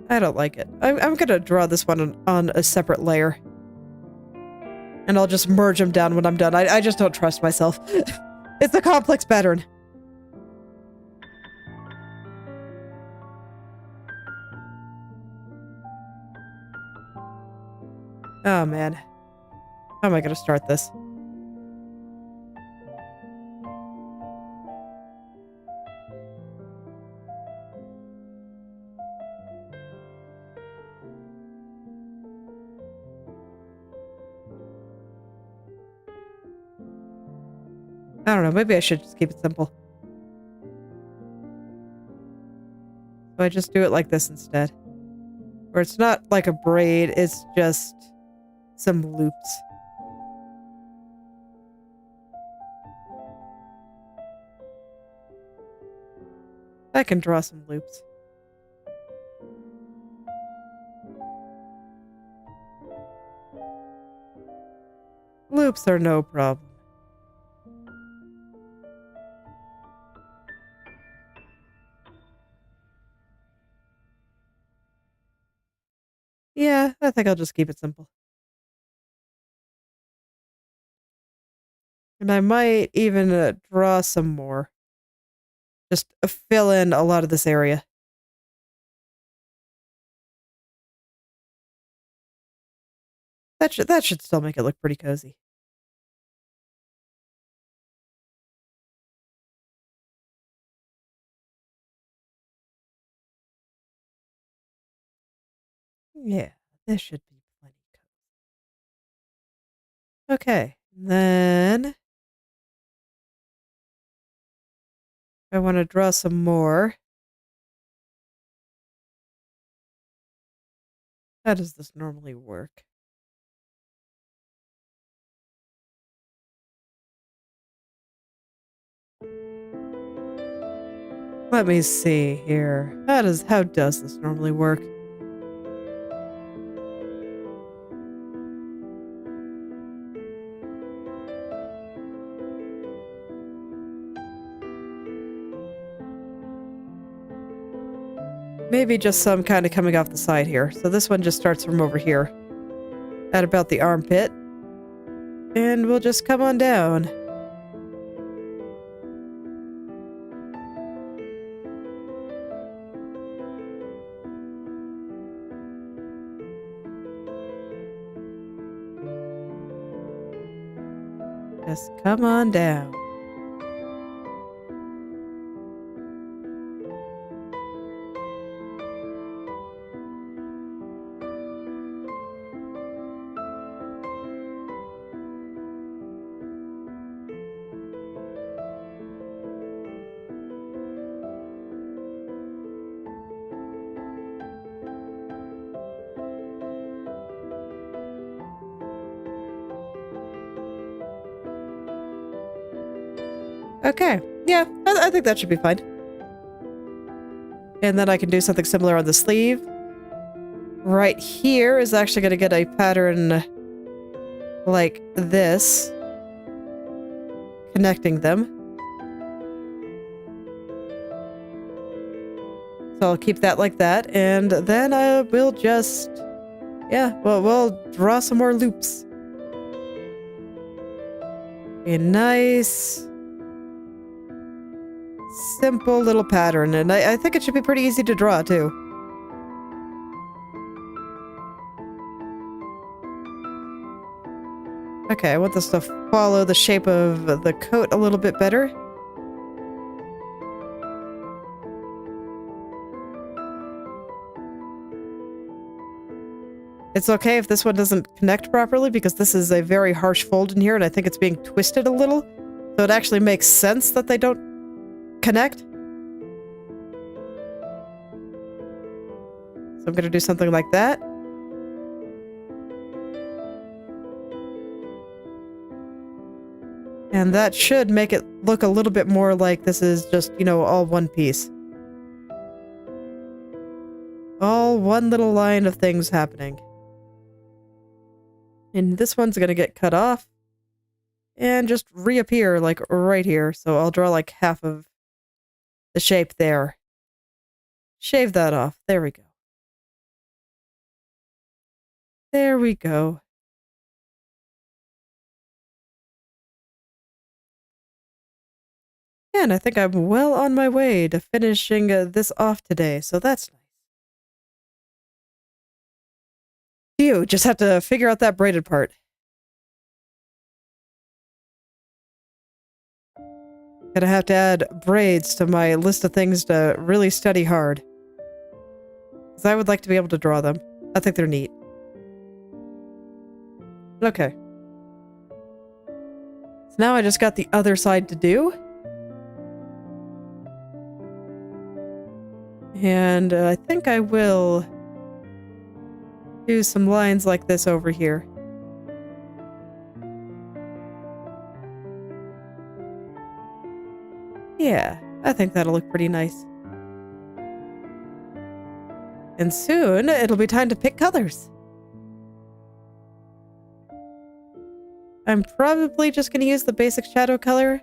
I don't like it. I'm gonna draw this one on a separate layer. And I'll just merge them down when I'm done. I just don't trust myself. It's a complex pattern. Oh man. How am I gonna start this? I don't know, maybe I should just keep it simple. So I just do it like this instead. Where it's not like a braid, it's just some loops. I can draw some loops. Loops are no problem. Yeah, I think I'll just keep it simple. And I might even draw some more. Just fill in a lot of this area. That should still make it look pretty cozy. Yeah, this should be plenty cozy. Okay, then I want to draw some more. How does this normally work? Let me see here. How does this normally work? Maybe just some kind of coming off the side here. So this one just starts from over here. At about the armpit. And we'll just come on down. Just come on down. Okay, yeah, I think that should be fine. And then I can do something similar on the sleeve. Right here is actually going to get a pattern like this, connecting them. So I'll keep that like that, and then I will just, yeah, well, we'll draw some more loops. A nice, simple little pattern, and I think it should be pretty easy to draw, too. Okay, I want this to follow the shape of the coat a little bit better. It's okay if this one doesn't connect properly, because this is a very harsh fold in here, and I think it's being twisted a little. So it actually makes sense that they don't connect. I'm going to do something like that. And that should make it look a little bit more like this is just, you know, all one piece. All one little line of things happening. And this one's going to get cut off and just reappear like right here. So I'll draw like half of the shape there. Shave that off. There we go. There we go. And I think I'm well on my way to finishing this off today, so that's nice. Phew, just have to figure out that braided part. Gonna have to add braids to my list of things to really study hard. Because I would like to be able to draw them. I think they're neat. Okay. So now I just got the other side to do. And I think I will do some lines like this over here. Yeah, I think that'll look pretty nice. And soon, it'll be time to pick colors. I'm probably just going to use the basic shadow color,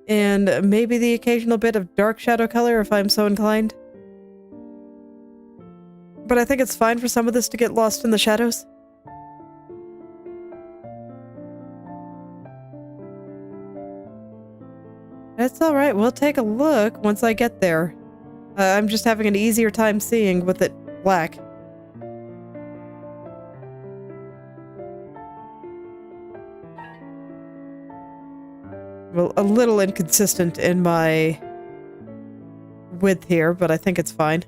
and maybe the occasional bit of dark shadow color if I'm so inclined. But I think it's fine for some of this to get lost in the shadows. That's alright, we'll take a look once I get there. I'm just having an easier time seeing with it black. Well, a little inconsistent in my width here, but I think it's fine.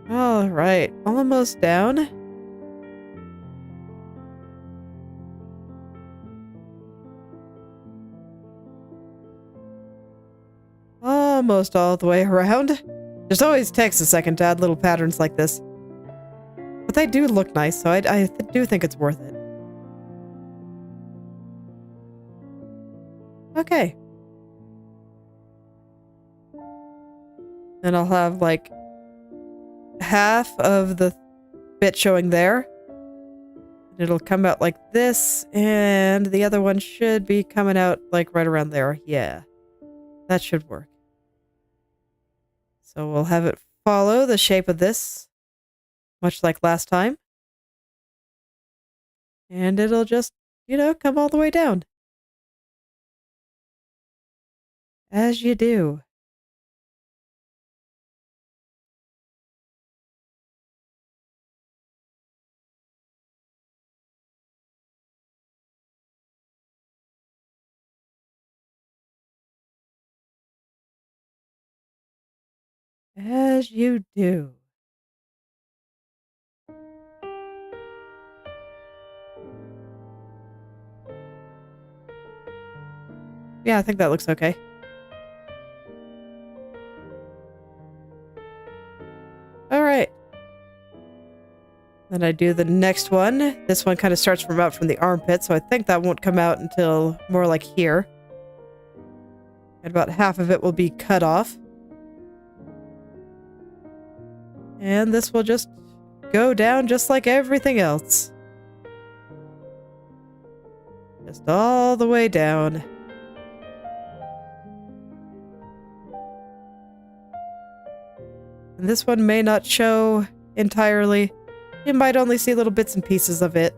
All right, almost down. Almost all the way around. Just always takes a second to add little patterns like this. But they do look nice, so I do think it's worth it. Okay. And I'll have like half of the bit showing there. It'll come out like this, and the other one should be coming out like right around there. Yeah, that should work. So we'll have it follow the shape of this, much like last time. And it'll just, you know, come all the way down. As you do. As you do. Yeah, I think that looks okay. Alright. Then I do the next one. This one kind of starts from out from the armpit, so I think that won't come out until more like here. And about half of it will be cut off. And this will just go down just like everything else. Just all the way down. And this one may not show entirely. You might only see little bits and pieces of it.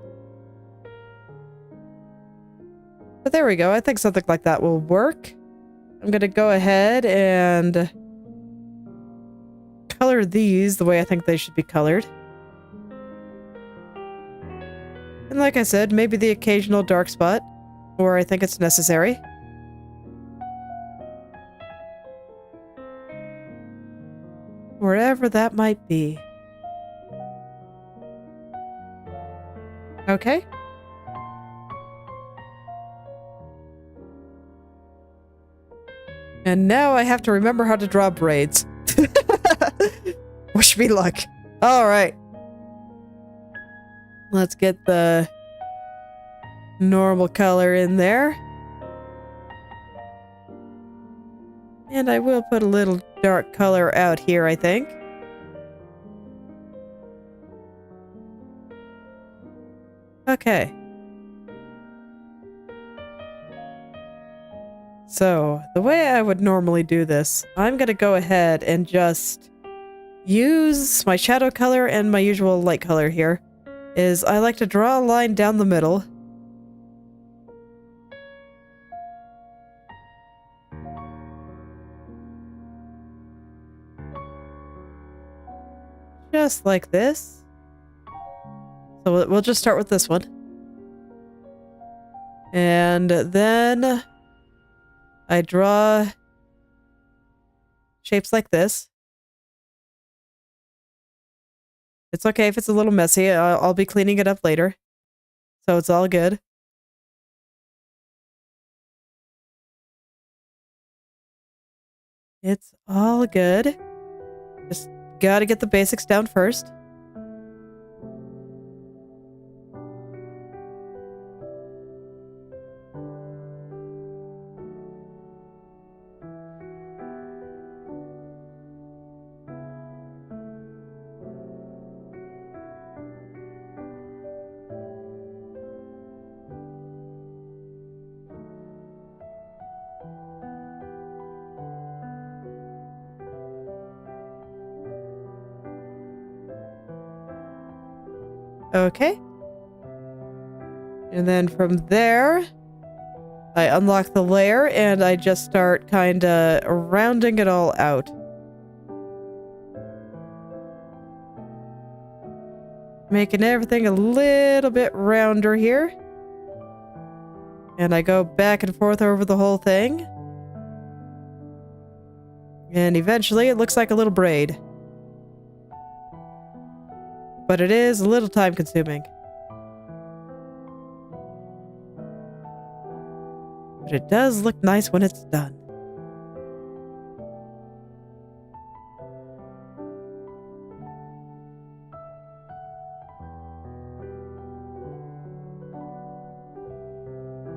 But there we go. I think something like that will work. I'm going to go ahead and color these the way I think they should be colored. And like I said, maybe the occasional dark spot, where I think it's necessary. Wherever that might be. Okay. And now I have to remember how to draw braids. Wish me luck. Alright. Let's get the normal color in there. And I will put a little dark color out here, I think. Okay. So, the way I would normally do this, I'm gonna go ahead and just use my shadow color and my usual light color here. Is I like to draw a line down the middle. Just like this. So we'll just start with this one. And then I draw shapes like this. It's okay if it's a little messy. I'll be cleaning it up later. So it's all good. It's all good. Just gotta get the basics down first. Okay. And then from there, I unlock the layer and I just start kind of rounding it all out. Making everything a little bit rounder here. And I go back and forth over the whole thing. And eventually it looks like a little braid. But it is a little time consuming. But it does look nice when it's done.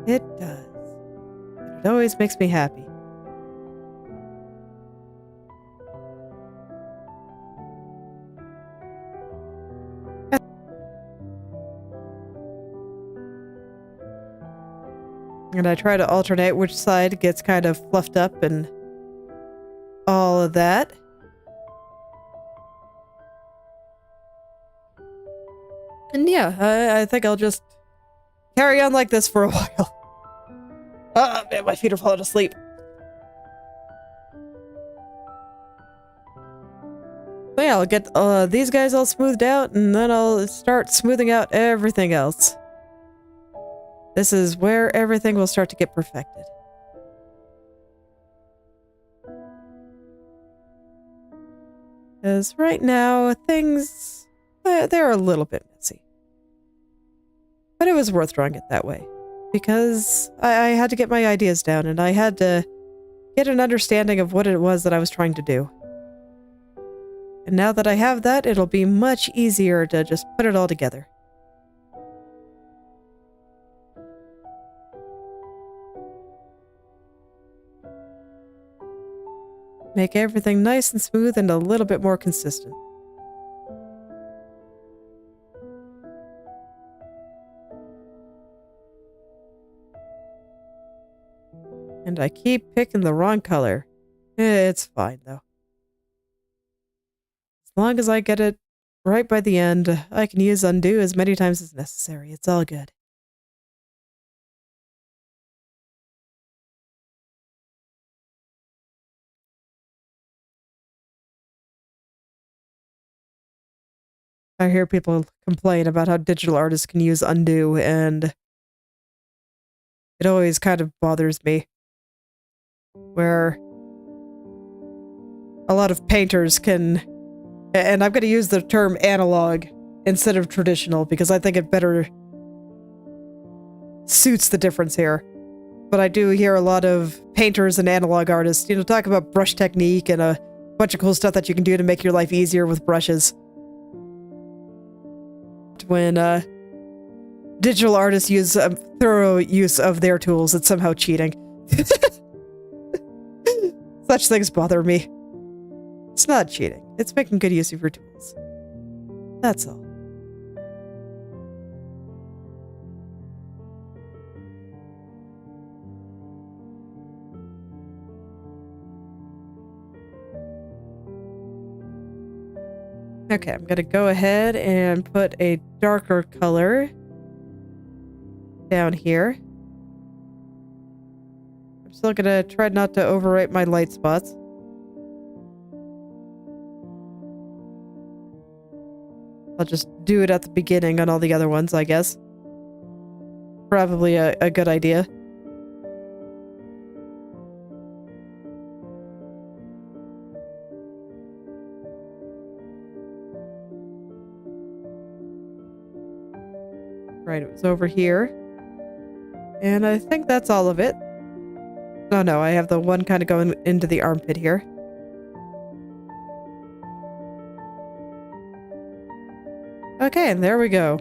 It does. It always makes me happy. And I try to alternate which side gets kind of fluffed up and all of that. And yeah, I think I'll just carry on like this for a while. Ah, man, my feet are falling asleep. But yeah, I'll get these guys all smoothed out, and then I'll start smoothing out everything else. This is where everything will start to get perfected. Because right now, things, they're a little bit messy. But it was worth drawing it that way. Because I had to get my ideas down, and I had to get an understanding of what it was that I was trying to do. And now that I have that, it'll be much easier to just put it all together. Make everything nice and smooth and a little bit more consistent. And I keep picking the wrong color. It's fine, though. As long as I get it right by the end, I can use undo as many times as necessary. It's all good. I hear people complain about how digital artists can use undo, and it always kind of bothers me. Where a lot of painters can, and I'm going to use the term analog instead of traditional because I think it better suits the difference here. But I do hear a lot of painters and analog artists, you know, talk about brush technique and a bunch of cool stuff that you can do to make your life easier with brushes. When digital artists use thorough use of their tools, it's somehow cheating. Such things bother me. It's not cheating. It's making good use of your tools. That's all. Okay, I'm gonna go ahead and put a darker color down here. I'm still gonna try not to overwrite my light spots. I'll just do it at the beginning on all the other ones, I guess. Probably a good idea. Right, it was over here. And I think that's all of it. Oh no, I have the one kind of going into the armpit here. Okay, and there we go.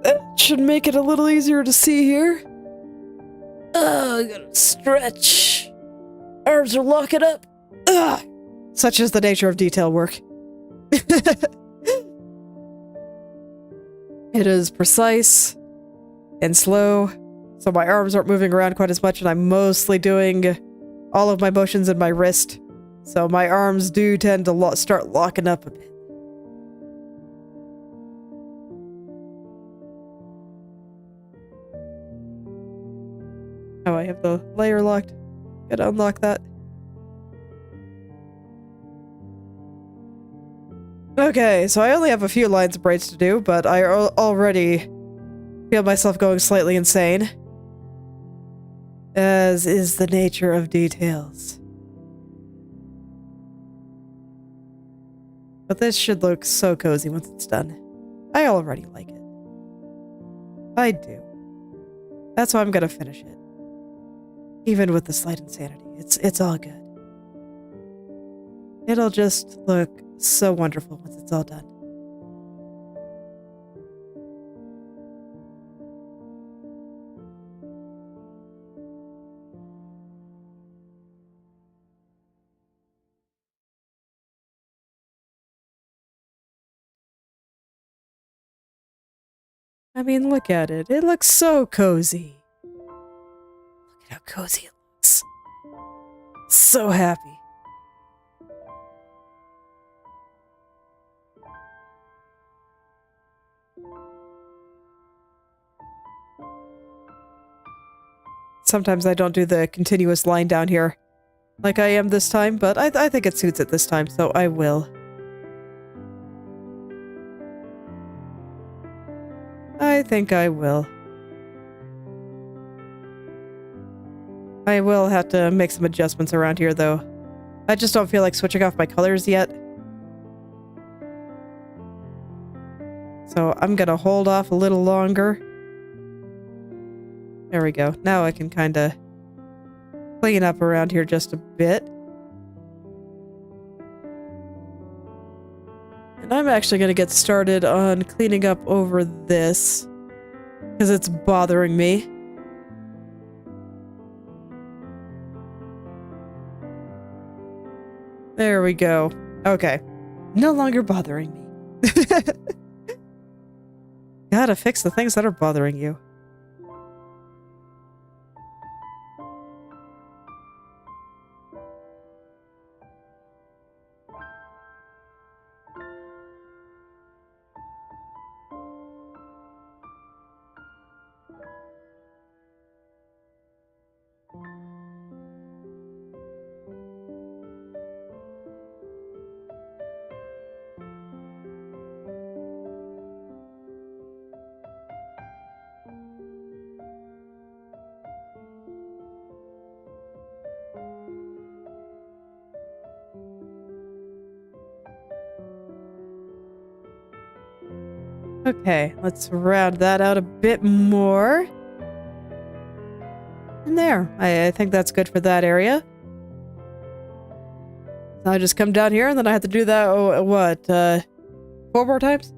That should make it a little easier to see here. Oh, I gotta stretch. Arms are locking up. Ugh. Such is the nature of detail work. It is precise and slow, so my arms aren't moving around quite as much, and I'm mostly doing all of my motions in my wrist, so my arms do tend to start locking up a bit. Oh, I have the layer locked. Gotta unlock that. Okay, so I only have a few lines of braids to do, but I already feel myself going slightly insane. As is the nature of details. But this should look so cozy once it's done. I already like it. I do. That's why I'm gonna finish it. Even with the slight insanity, it's all good. It'll just look so wonderful once it's all done. I mean, look at it. It looks so cozy. Look at how cozy it looks. So happy. Sometimes I don't do the continuous line down here like I am this time, but I think it suits it this time, so I will. I think I will. I will have to make some adjustments around here, though. I just don't feel like switching off my colors yet. So I'm gonna hold off a little longer. There we go. Now I can kind of clean up around here just a bit. And I'm actually going to get started on cleaning up over this, because it's bothering me. There we go. Okay. No longer bothering me. Gotta fix the things that are bothering you. Okay, let's round that out a bit more. And there. I think that's good for that area. So I just come down here and then I have to do that, 4 more times?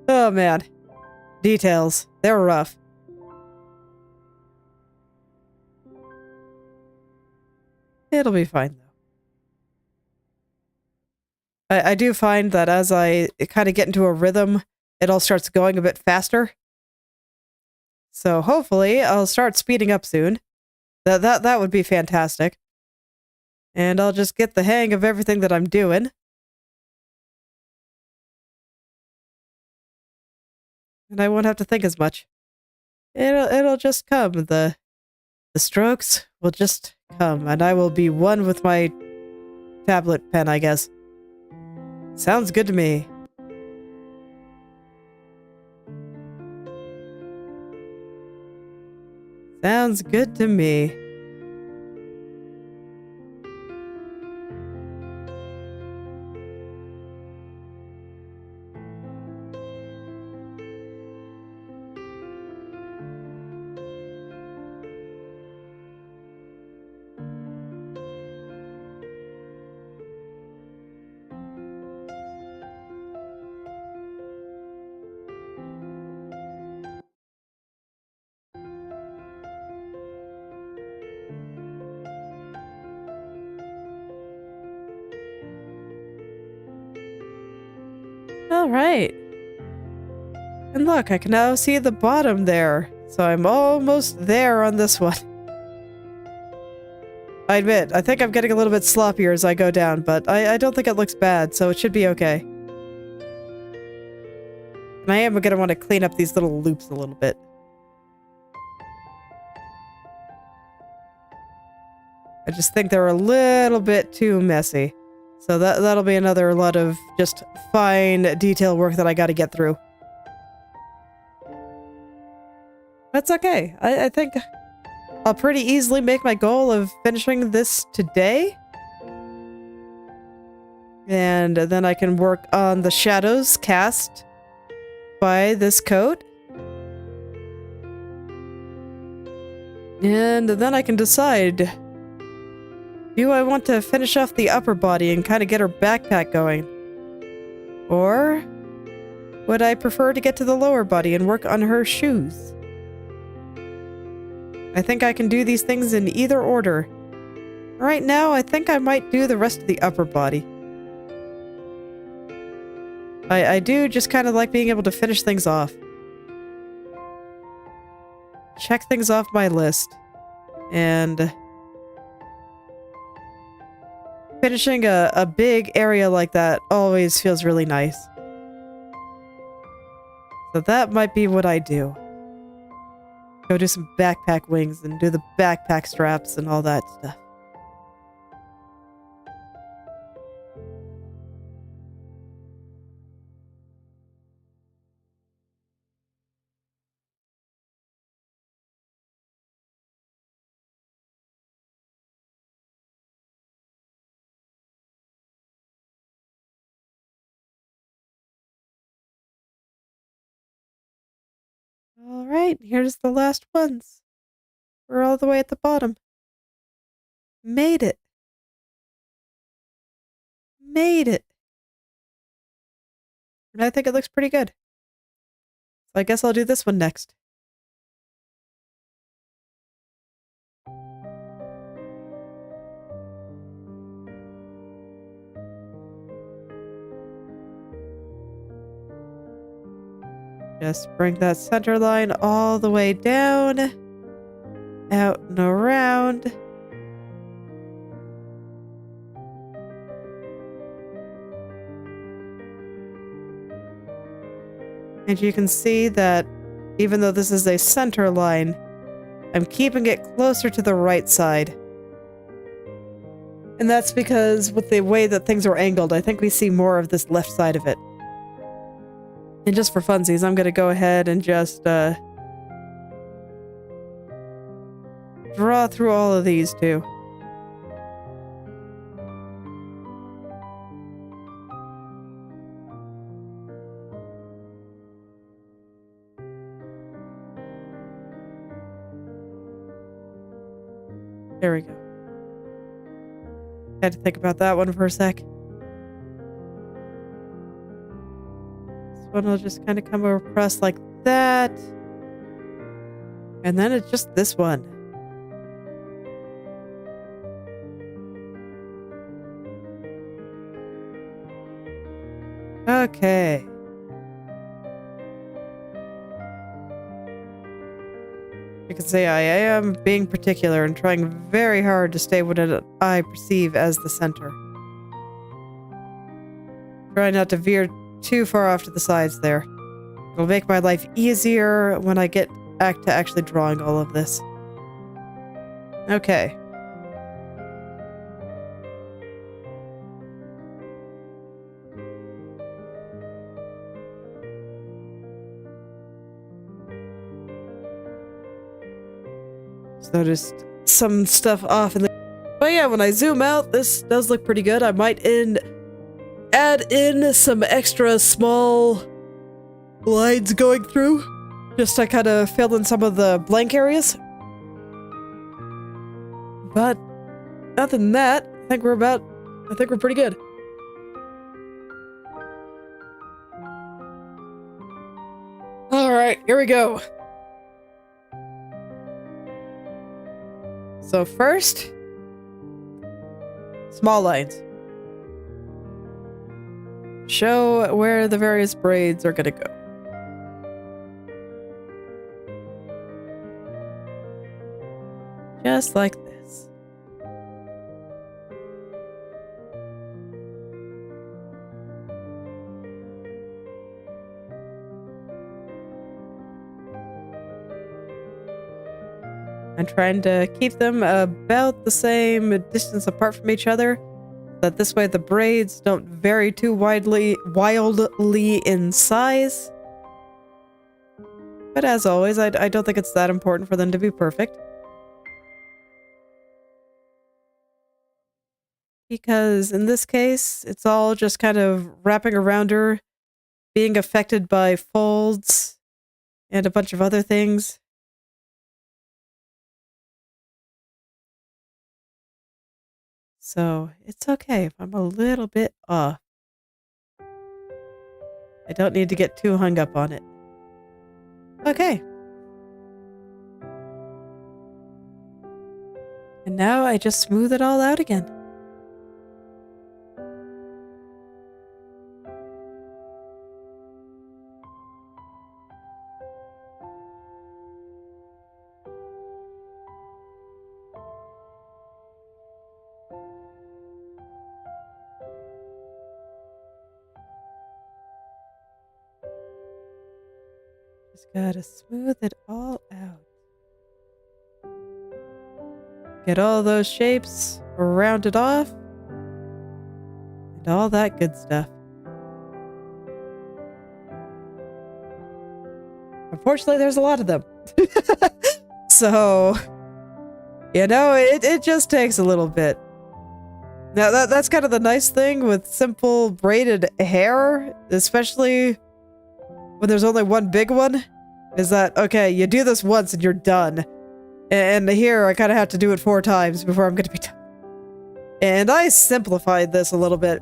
Oh man. Details. They're rough. It'll be fine, though. I do find that as I kind of get into a rhythm, it all starts going a bit faster. So hopefully I'll start speeding up soon. That would be fantastic. And I'll just get the hang of everything that I'm doing. And I won't have to think as much. It'll just come. The strokes will just come, and I will be one with my tablet pen, I guess. Sounds good to me. Sounds good to me. All right. And look, I can now see the bottom there. So I'm almost there on this one. I admit, I think I'm getting a little bit sloppier as I go down, but I don't think it looks bad, so it should be okay. And I am going to want to clean up these little loops a little bit. I just think they're a little bit too messy. So that'll be another lot of just fine detail work that I got to get through. That's okay. I think I'll pretty easily make my goal of finishing this today. And then I can work on the shadows cast by this coat. And then I can decide, do I want to finish off the upper body and kind of get her backpack going? Or would I prefer to get to the lower body and work on her shoes? I think I can do these things in either order. Right now, I think I might do the rest of the upper body. I do just kind of like being able to finish things off. Check things off my list. And finishing a big area like that always feels really nice. So that might be what I do. Go do some backpack wings and do the backpack straps and all that stuff. Alright, here's the last ones. We're all the way at the bottom. Made it. Made it. And I think it looks pretty good. So I guess I'll do this one next. Just bring that center line all the way down, out and around. And you can see that even though this is a center line, I'm keeping it closer to the right side. And that's because with the way that things are angled, I think we see more of this left side of it. And just for funsies, I'm going to go ahead and just draw through all of these too. There we go. Had to think about that one for a sec. This one will just kind of come across like that. And then it's just this one. Okay. You can say I am being particular and trying very hard to stay what I perceive as the center. Try not to veer too far off to the sides there. It'll make my life easier when I get to actually drawing all of this. Okay. Just noticed some stuff off in the... But yeah, when I zoom out, this does look pretty good. I might add in some extra small lines going through, just to kind of fill in some of the blank areas. But other than that, I think we're pretty good. Alright, here we go. So first, small lines. Show where the various braids are gonna go. Just like this. I'm trying to keep them about the same distance apart from each other, that this way the braids don't vary too wildly in size. But as always, I don't think it's that important for them to be perfect. Because in this case, it's all just kind of wrapping around her, being affected by folds and a bunch of other things. So it's okay if I'm a little bit off. I don't need to get too hung up on it. Okay. And now I just smooth it all out again. Just gotta smooth it all out. Get all those shapes rounded off. And all that good stuff. Unfortunately, there's a lot of them. So, you know, it just takes a little bit. Now, that's kind of the nice thing with simple braided hair, especially when there's only one big one, is that, okay, you do this once and you're done. And here, I kind of have to do it 4 times before I'm going to be done. And I simplified this a little bit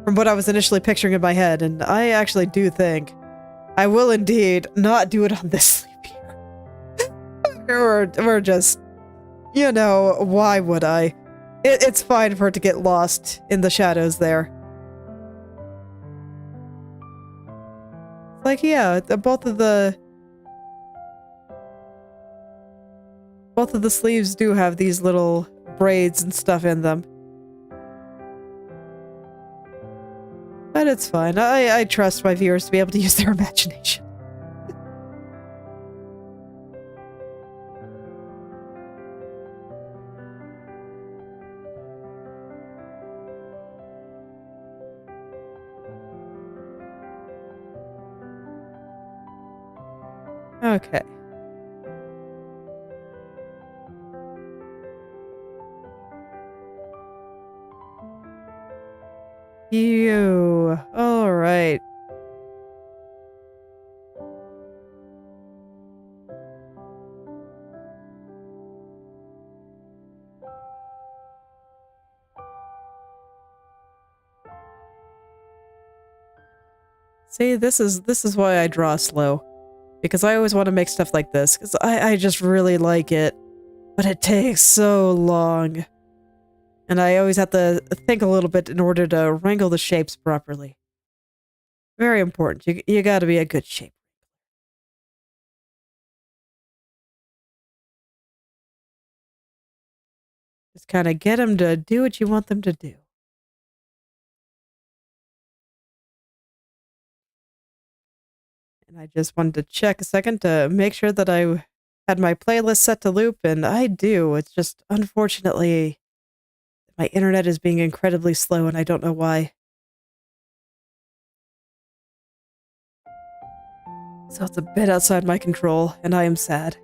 from what I was initially picturing in my head, and I actually do think I will indeed not do it on this sleeve here. We're just, you know, why would I? It's fine for it to get lost in the shadows there. Like, yeah, both of the sleeves do have these little braids and stuff in them. But it's fine. I trust my viewers to be able to use their imagination. Okay. Phew. All right. See, this is why I draw slow. Because I always want to make stuff like this, because I just really like it. But it takes so long. And I always have to think a little bit in order to wrangle the shapes properly. Very important. You gotta be a good shape. Just kind of get them to do what you want them to do. And I just wanted to check a second to make sure that I had my playlist set to loop, and I do. It's just, unfortunately, my internet is being incredibly slow, and I don't know why. So it's a bit outside my control, and I am sad.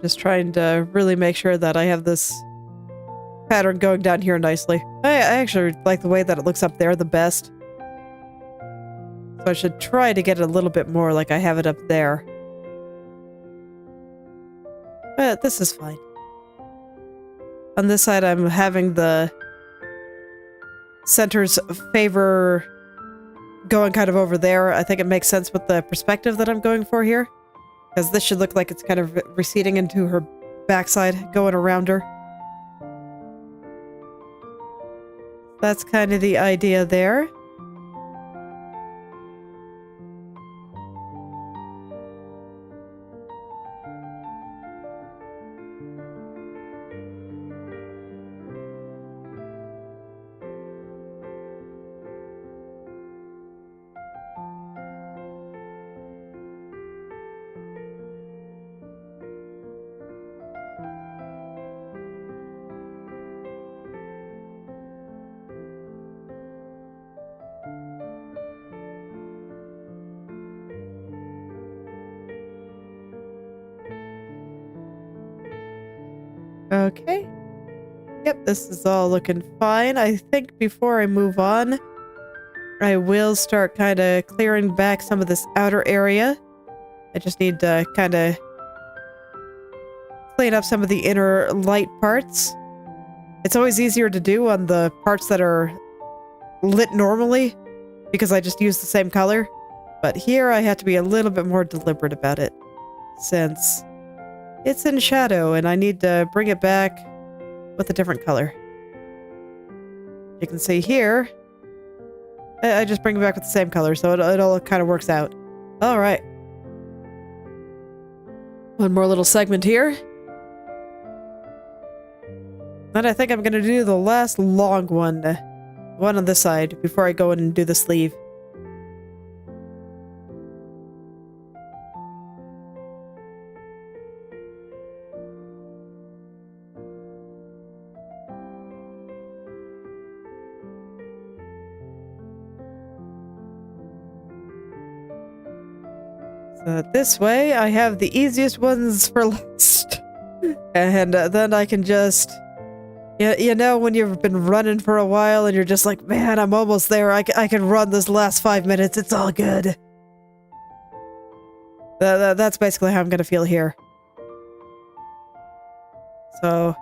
Just trying to really make sure that I have this pattern going down here nicely. I actually like the way that it looks up there the best. So I should try to get it a little bit more like I have it up there. But this is fine. On this side, I'm having the center's favor going kind of over there. I think it makes sense with the perspective that I'm going for here. Because this should look like it's kind of receding into her backside, going around her. That's kind of the idea there. Okay. Yep, this is all looking fine. I think before I move on, I will start kind of clearing back some of this outer area. I just need to kind of clean up some of the inner light parts. It's always easier to do on the parts that are lit normally, because I just use the same color. But here I have to be a little bit more deliberate about it, since it's in shadow and I need to bring it back with a different color. You can see here, I just bring it back with the same color, so it all kind of works out. Alright. One more little segment here. Then I think I'm gonna do the last long one. One on this side, before I go in and do the sleeve. So this way, I have the easiest ones for last. And then I can just... You know when you've been running for a while and you're just like, man, I'm almost there. I can run this last 5 minutes. It's all good. That's basically how I'm going to feel here. So...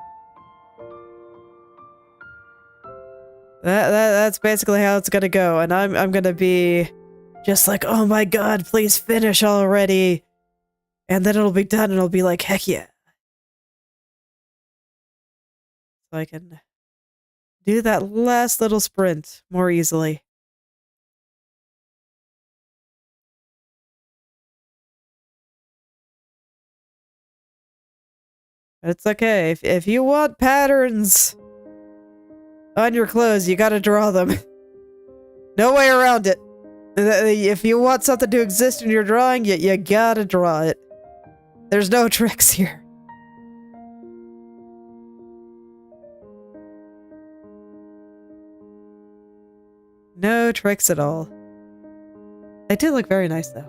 That's basically how it's going to go. And I'm going to be... just like, oh my god, please finish already. And then it'll be done and it'll be like, heck yeah. So I can do that last little sprint more easily. It's okay. If you want patterns on your clothes, you gotta draw them. No way around it. If you want something to exist in your drawing, you gotta draw it. There's no tricks here. No tricks at all. They do look very nice, though.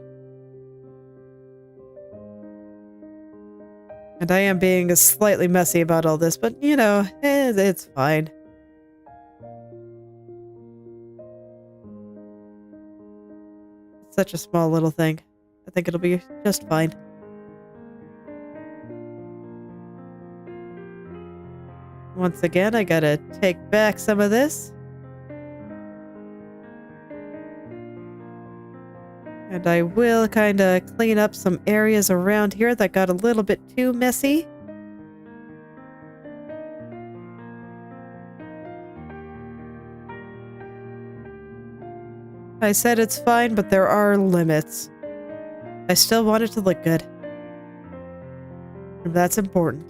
And I am being slightly messy about all this, but, you know, it's fine. It's such a small little thing. I think it'll be just fine. Once again, I gotta take back some of this. And I will kind of clean up some areas around here that got a little bit too messy. I said it's fine, but there are limits. I still want it to look good. And that's important.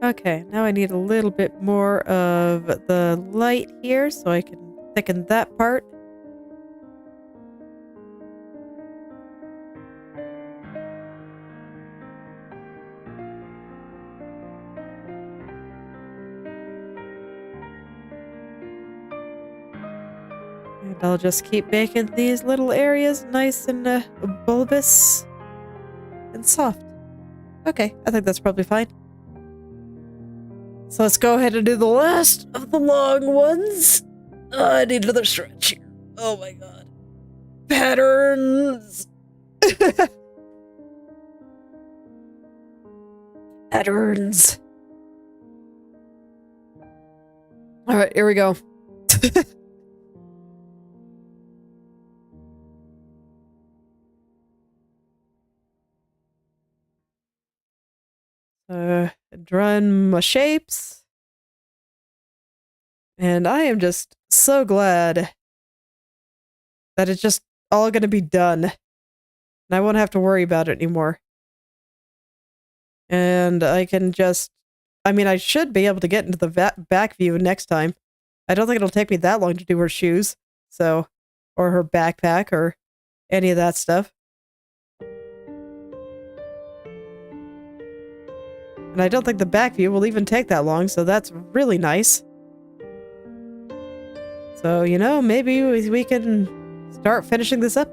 Okay, now I need a little bit more of the light here so I can thicken that part. And I'll just keep making these little areas nice and bulbous and soft. Okay, I think that's probably fine. So let's go ahead and do the last of the long ones. I need another stretch here. Oh my god. Patterns! Patterns. Alright, here we go. Drawing my shapes. And I am just so glad that it's just all gonna be done. And I won't have to worry about it anymore. And I can just... I mean, I should be able to get into the back view next time. I don't think it'll take me that long to do her shoes. So... or her backpack, or any of that stuff. And I don't think the back view will even take that long, so that's really nice. So, you know, maybe we can start finishing this up.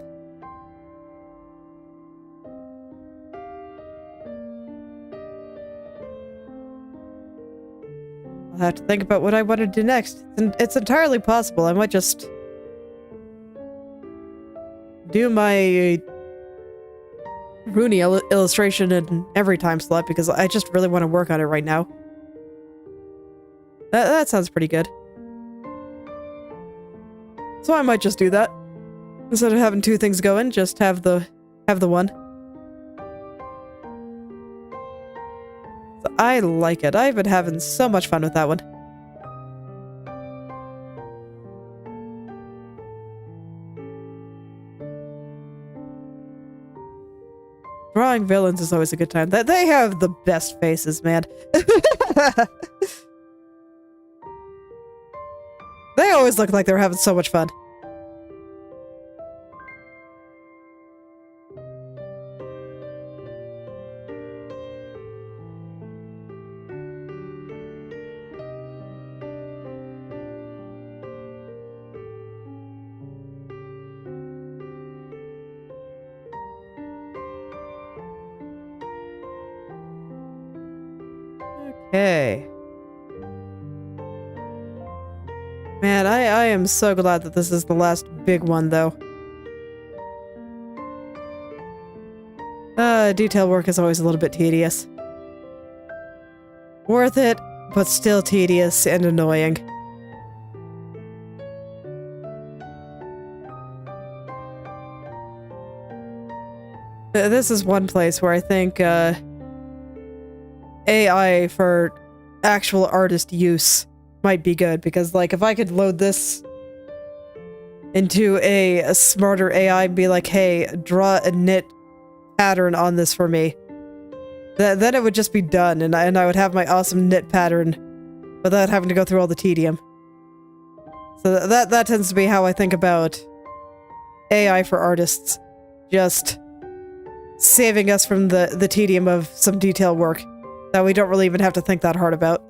I'll have to think about what I want to do next. It's entirely possible. I might just do my Rooney illustration in every time slot because I just really want to work on it right now. That sounds pretty good. So I might just do that. Instead of having two things going, just have the one. So I like it. I've been having so much fun with that one. Drawing villains is always a good time. They have the best faces, man. They always look like they're having so much fun. Okay. Man, I am so glad that this is the last big one, though. Detail work is always a little bit tedious. Worth it, but still tedious and annoying. This is one place where I think, AI for actual artist use might be good, because like if I could load this into a smarter AI and be like, hey, draw a knit pattern on this for me. Then it would just be done, and I would have my awesome knit pattern without having to go through all the tedium. So that tends to be how I think about AI for artists. Just saving us from the tedium of some detail work that we don't really even have to think that hard about.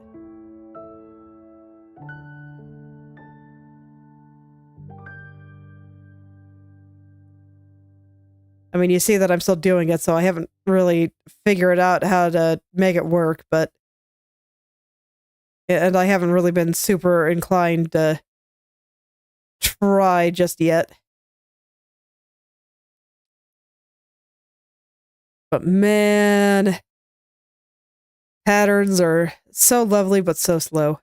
I mean, you see that I'm still doing it, so I haven't really figured out how to make it work, but... And I haven't really been super inclined to try just yet. But man... Patterns are so lovely, but so slow.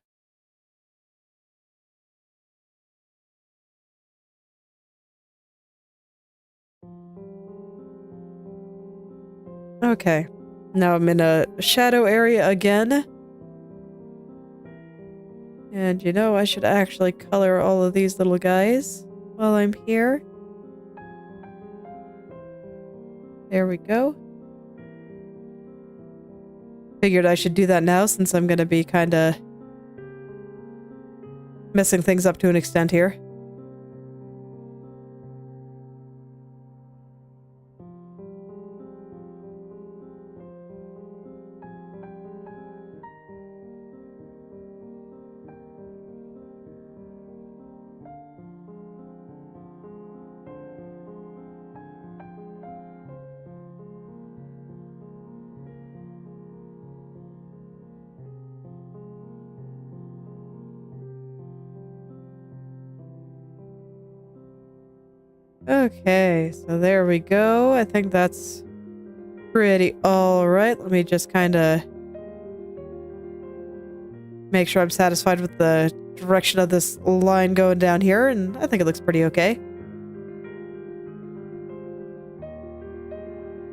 Okay. Now I'm in a shadow area again. And you know, I should actually color all of these little guys while I'm here. There we go. Figured I should do that now since I'm gonna be kinda messing things up to an extent here. Okay, so there we go. I think that's pretty alright. Let me just kind of make sure I'm satisfied with the direction of this line going down here, and I think it looks pretty okay.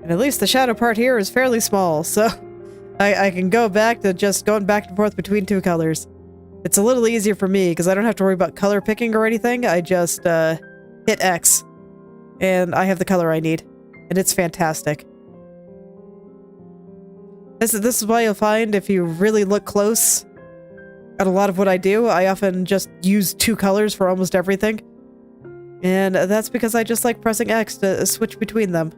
And at least the shadow part here is fairly small, so I can go back to just going back and forth between two colors. It's a little easier for me because I don't have to worry about color picking or anything. I just hit X. And I have the color I need. And it's fantastic. This is why you'll find if you really look close at a lot of what I do, I often just use two colors for almost everything. And that's because I just like pressing X to switch between them.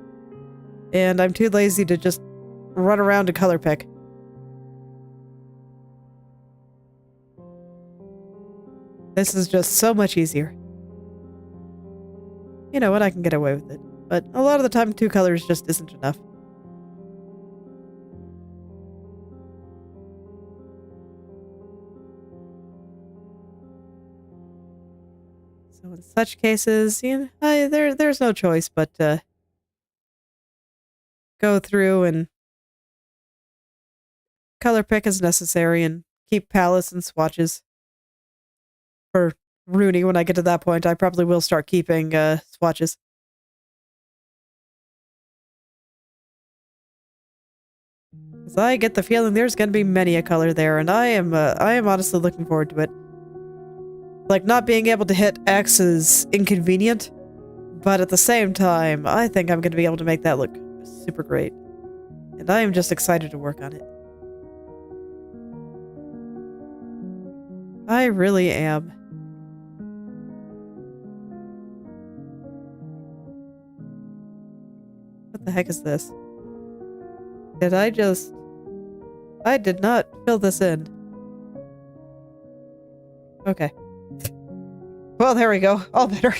And I'm too lazy to just run around and color pick. This is just so much easier. You know what, I can get away with it. But a lot of the time, two colors just isn't enough. So in such cases, you know, there's no choice but to go through and color pick as necessary and keep palettes and swatches. For Rooney, when I get to that point, I probably will start keeping swatches. Because I get the feeling there's going to be many a color there, and I am honestly looking forward to it. Like, not being able to hit X is inconvenient, but at the same time, I think I'm going to be able to make that look super great. And I am just excited to work on it. I really am. What the heck is this? I did not fill this in. Okay. Well, there we go. All better.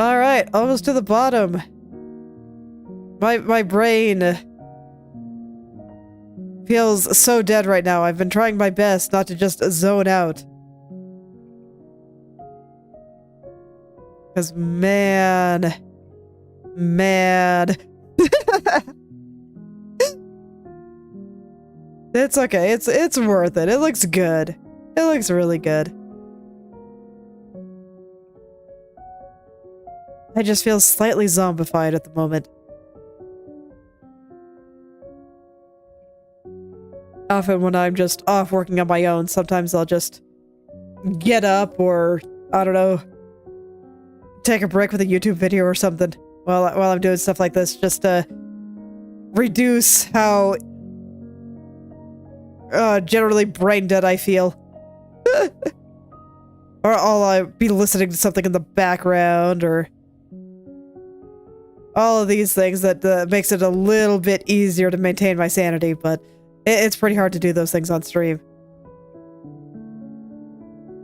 Alright, almost to the bottom. My brain feels so dead right now. I've been trying my best not to just zone out. Because man. It's okay. It's worth it. It looks good. It looks really good. I just feel slightly zombified at the moment. often when I'm just off working on my own, sometimes I'll just get up or, I don't know, take a break with a YouTube video or something while I'm doing stuff like this, just to reduce how generally brain dead I feel. Or I'll be listening to something in the background, or all of these things that makes it a little bit easier to maintain my sanity, but it's pretty hard to do those things on stream.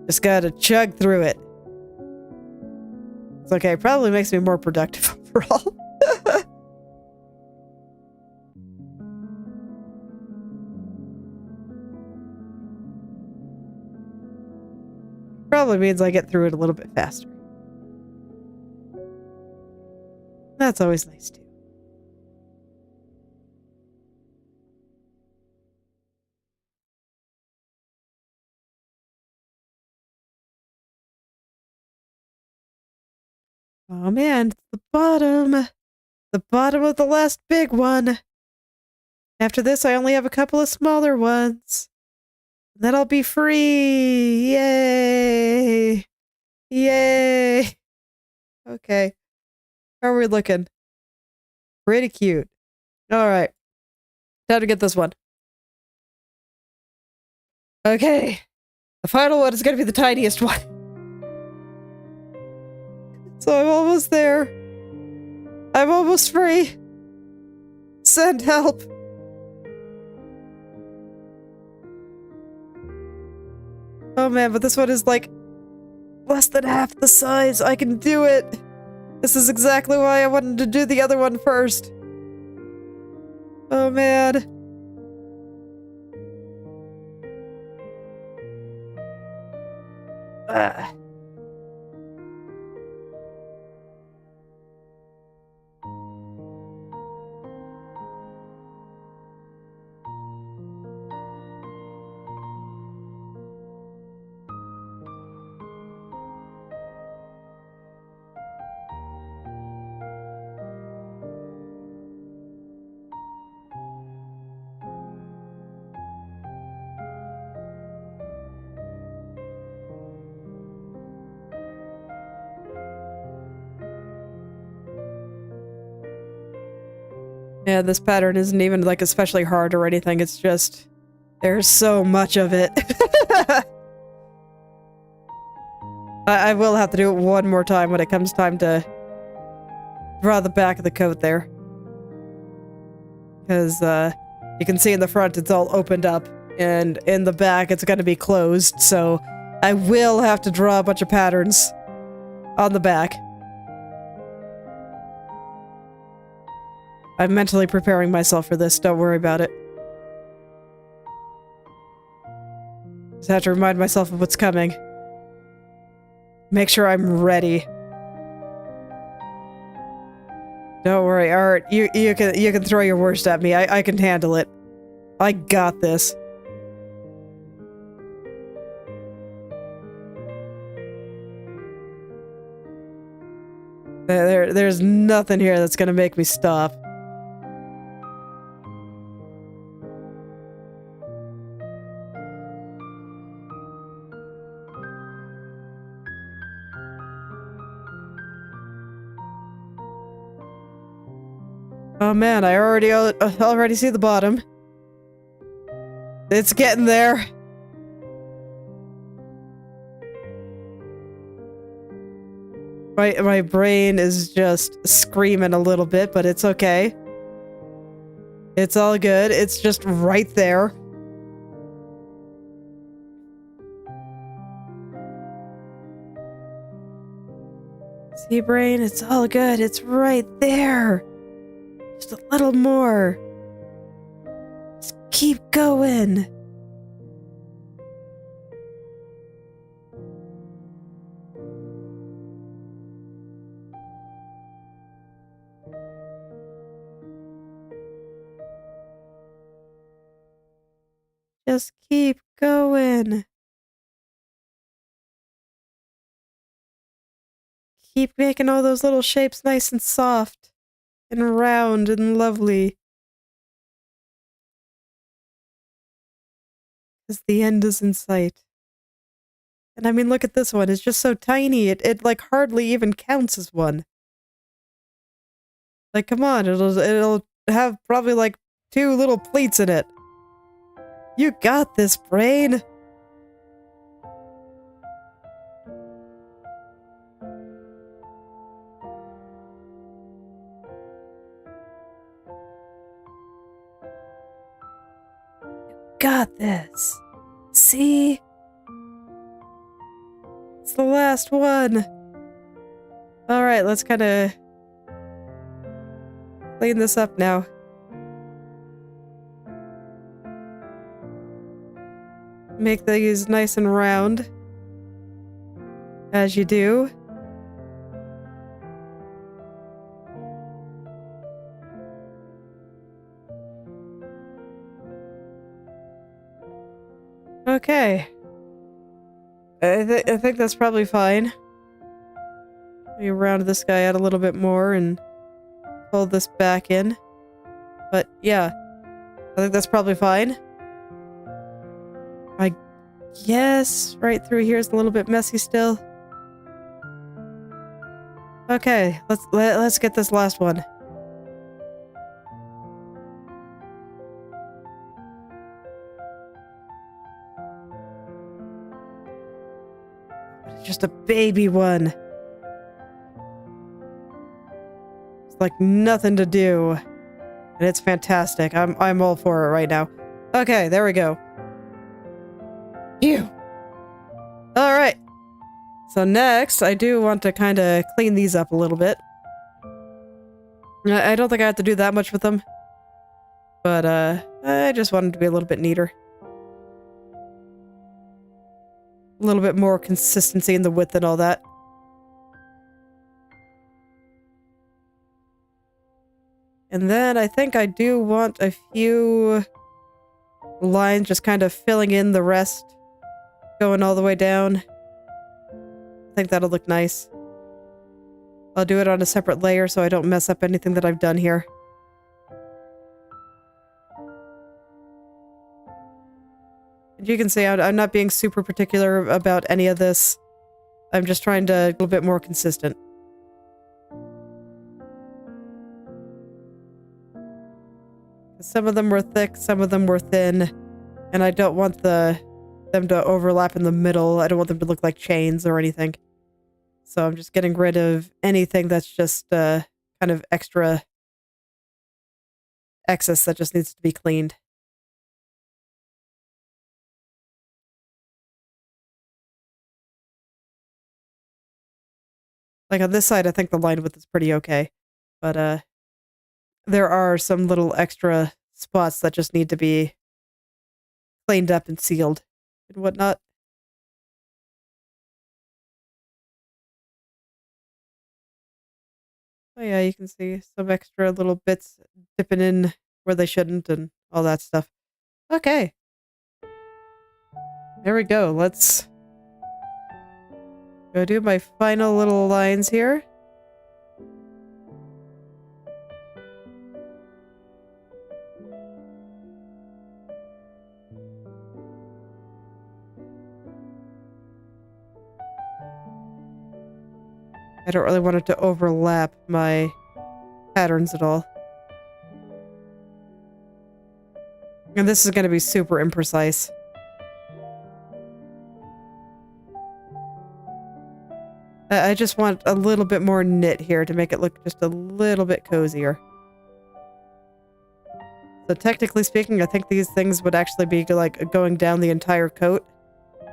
Just gotta chug through it. It's okay, probably makes me more productive overall. Probably means I get through it a little bit faster. That's always nice too. Oh man, it's the bottom. The bottom of the last big one. After this, I only have a couple of smaller ones. Then I'll be free! Yay! Yay! Okay. How are we looking? Pretty cute. Alright. Time to get this one. Okay. The final one is gonna be the tiniest one. So I'm almost there. I'm almost free. Send help. Oh man, but this one is like less than half the size. I can do it. This is exactly why I wanted to do the other one first. Oh man. Ah. Yeah, this pattern isn't even like especially hard or anything, it's just there's so much of it. I will have to do it one more time when it comes time to draw the back of the coat there. Because you can see in the front it's all opened up, and in the back it's going to be closed, so I will have to draw a bunch of patterns on the back. I'm mentally preparing myself for this, don't worry about it. Just have to remind myself of what's coming. Make sure I'm ready. Don't worry, Art. You can throw your worst at me. I can handle it. I got this. There's nothing here that's gonna make me stop. Oh man, I already see the bottom. It's getting there. My brain is just screaming a little bit, but it's okay. It's all good. It's just right there. See, brain, it's all good. It's right there. Just a little more. Just keep going. Just keep going. Keep making all those little shapes nice and soft and round and lovely. As the end is in sight. And I mean, look at this one. It's just so tiny. It like hardly even counts as one. Like, come on. It'll have probably like 2 little pleats in it. You got this, brain. Got this. See? It's the last one. Alright, let's kind of clean this up now. Make these nice and round. As you do. Okay. I think that's probably fine. Let me round this guy out a little bit more and fold this back in. But yeah, I think that's probably fine. I guess right through here is a little bit messy still. Okay, let's get this last one. Just a baby one. It's like nothing to do. And it's fantastic. I'm all for it right now. Okay, there we go. Phew. Alright. So next, I do want to kind of clean these up a little bit. I don't think I have to do that much with them. But, I just wanted to be a little bit neater. A little bit more consistency in the width and all that. And then I think I do want a few lines just kind of filling in the rest. Going all the way down. I think that'll look nice. I'll do it on a separate layer so I don't mess up anything that I've done here. You can see I'm not being super particular about any of this. I'm just trying to be a little bit more consistent. Some of them were thick, some of them were thin, and I don't want them to overlap in the middle. I don't want them to look like chains or anything. So I'm just getting rid of anything that's just kind of extra excess that just needs to be cleaned. Like on this side, I think the line width is pretty okay. But there are some little extra spots that just need to be cleaned up and sealed and whatnot. Oh yeah, you can see some extra little bits dipping in where they shouldn't and all that stuff. Okay. There we go. Let's go do my final little lines here. I don't really want it to overlap my patterns at all. And this is going to be super imprecise. I just want a little bit more knit here to make it look just a little bit cozier. So technically speaking, I think these things would actually be like going down the entire coat,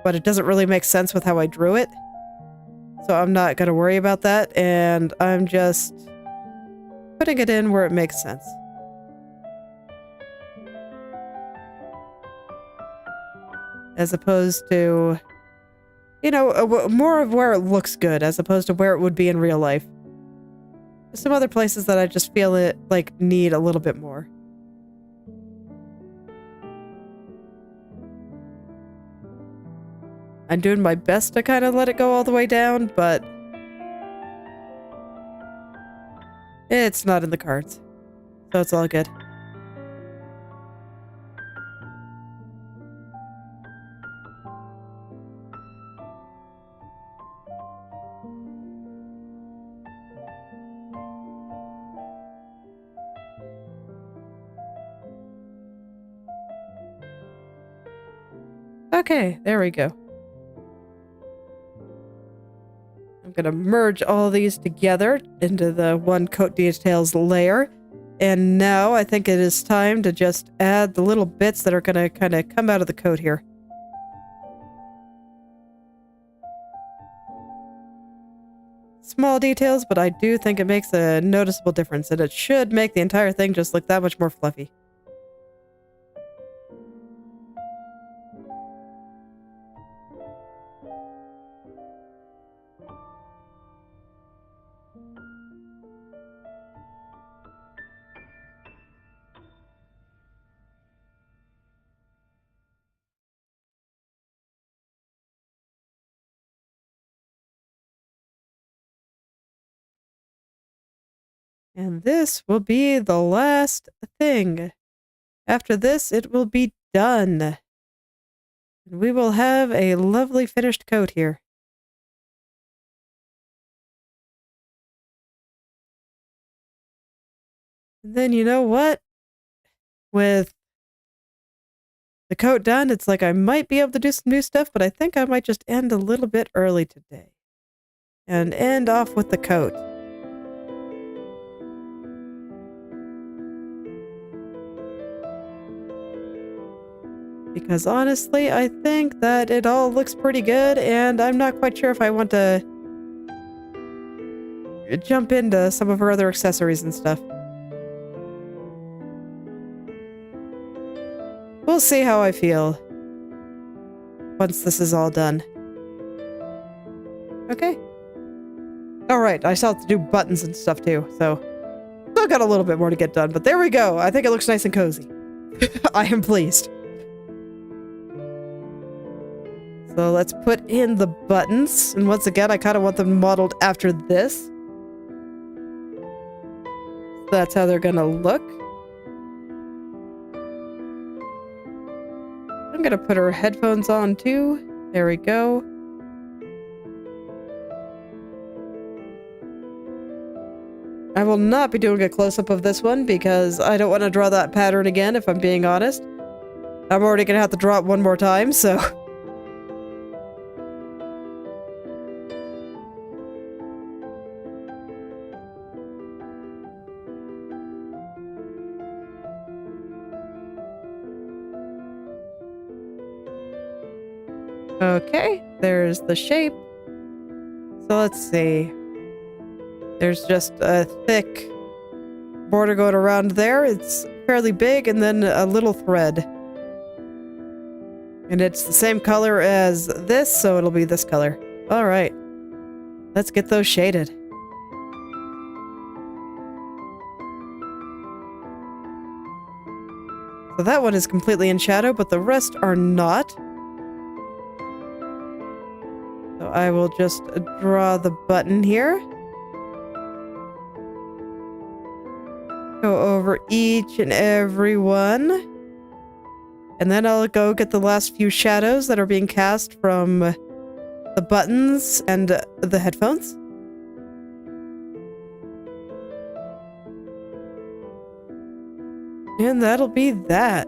but it doesn't really make sense with how I drew it. So I'm not going to worry about that, and I'm just putting it in where it makes sense. As opposed to, you know, more of where it looks good, as opposed to where it would be in real life. There's some other places that I just feel it, like, need a little bit more. I'm doing my best to kind of let it go all the way down, but it's not in the cards. So it's all good. Okay, there we go. I'm going to merge all these together into the one coat details layer. And now I think it is time to just add the little bits that are going to kind of come out of the coat here. Small details, but I do think it makes a noticeable difference, and it should make the entire thing just look that much more fluffy. And this will be the last thing. After this, it will be done. And we will have a lovely finished coat here. And then you know what? With the coat done, it's like I might be able to do some new stuff, but I think I might just end a little bit early today. And end off with the coat. Because honestly, I think that it all looks pretty good, and I'm not quite sure if I want to jump into some of her other accessories and stuff. We'll see how I feel once this is all done. Okay. Alright, I still have to do buttons and stuff too, so still got a little bit more to get done, but there we go. I think it looks nice and cozy. I am pleased. So let's put in the buttons, and once again, I kind of want them modeled after this. That's how they're gonna look. I'm gonna put her headphones on too. There we go. I will not be doing a close-up of this one because I don't want to draw that pattern again, if I'm being honest. I'm already gonna have to draw it one more time, so... Okay, there's the shape. So let's see. There's just a thick border going around there. It's fairly big, and then a little thread. And it's the same color as this, so it'll be this color. Alright. Let's get those shaded. So that one is completely in shadow, but the rest are not. So I will just draw the button here. Go over each and every one. And then I'll go get the last few shadows that are being cast from the buttons and the headphones. And that'll be that.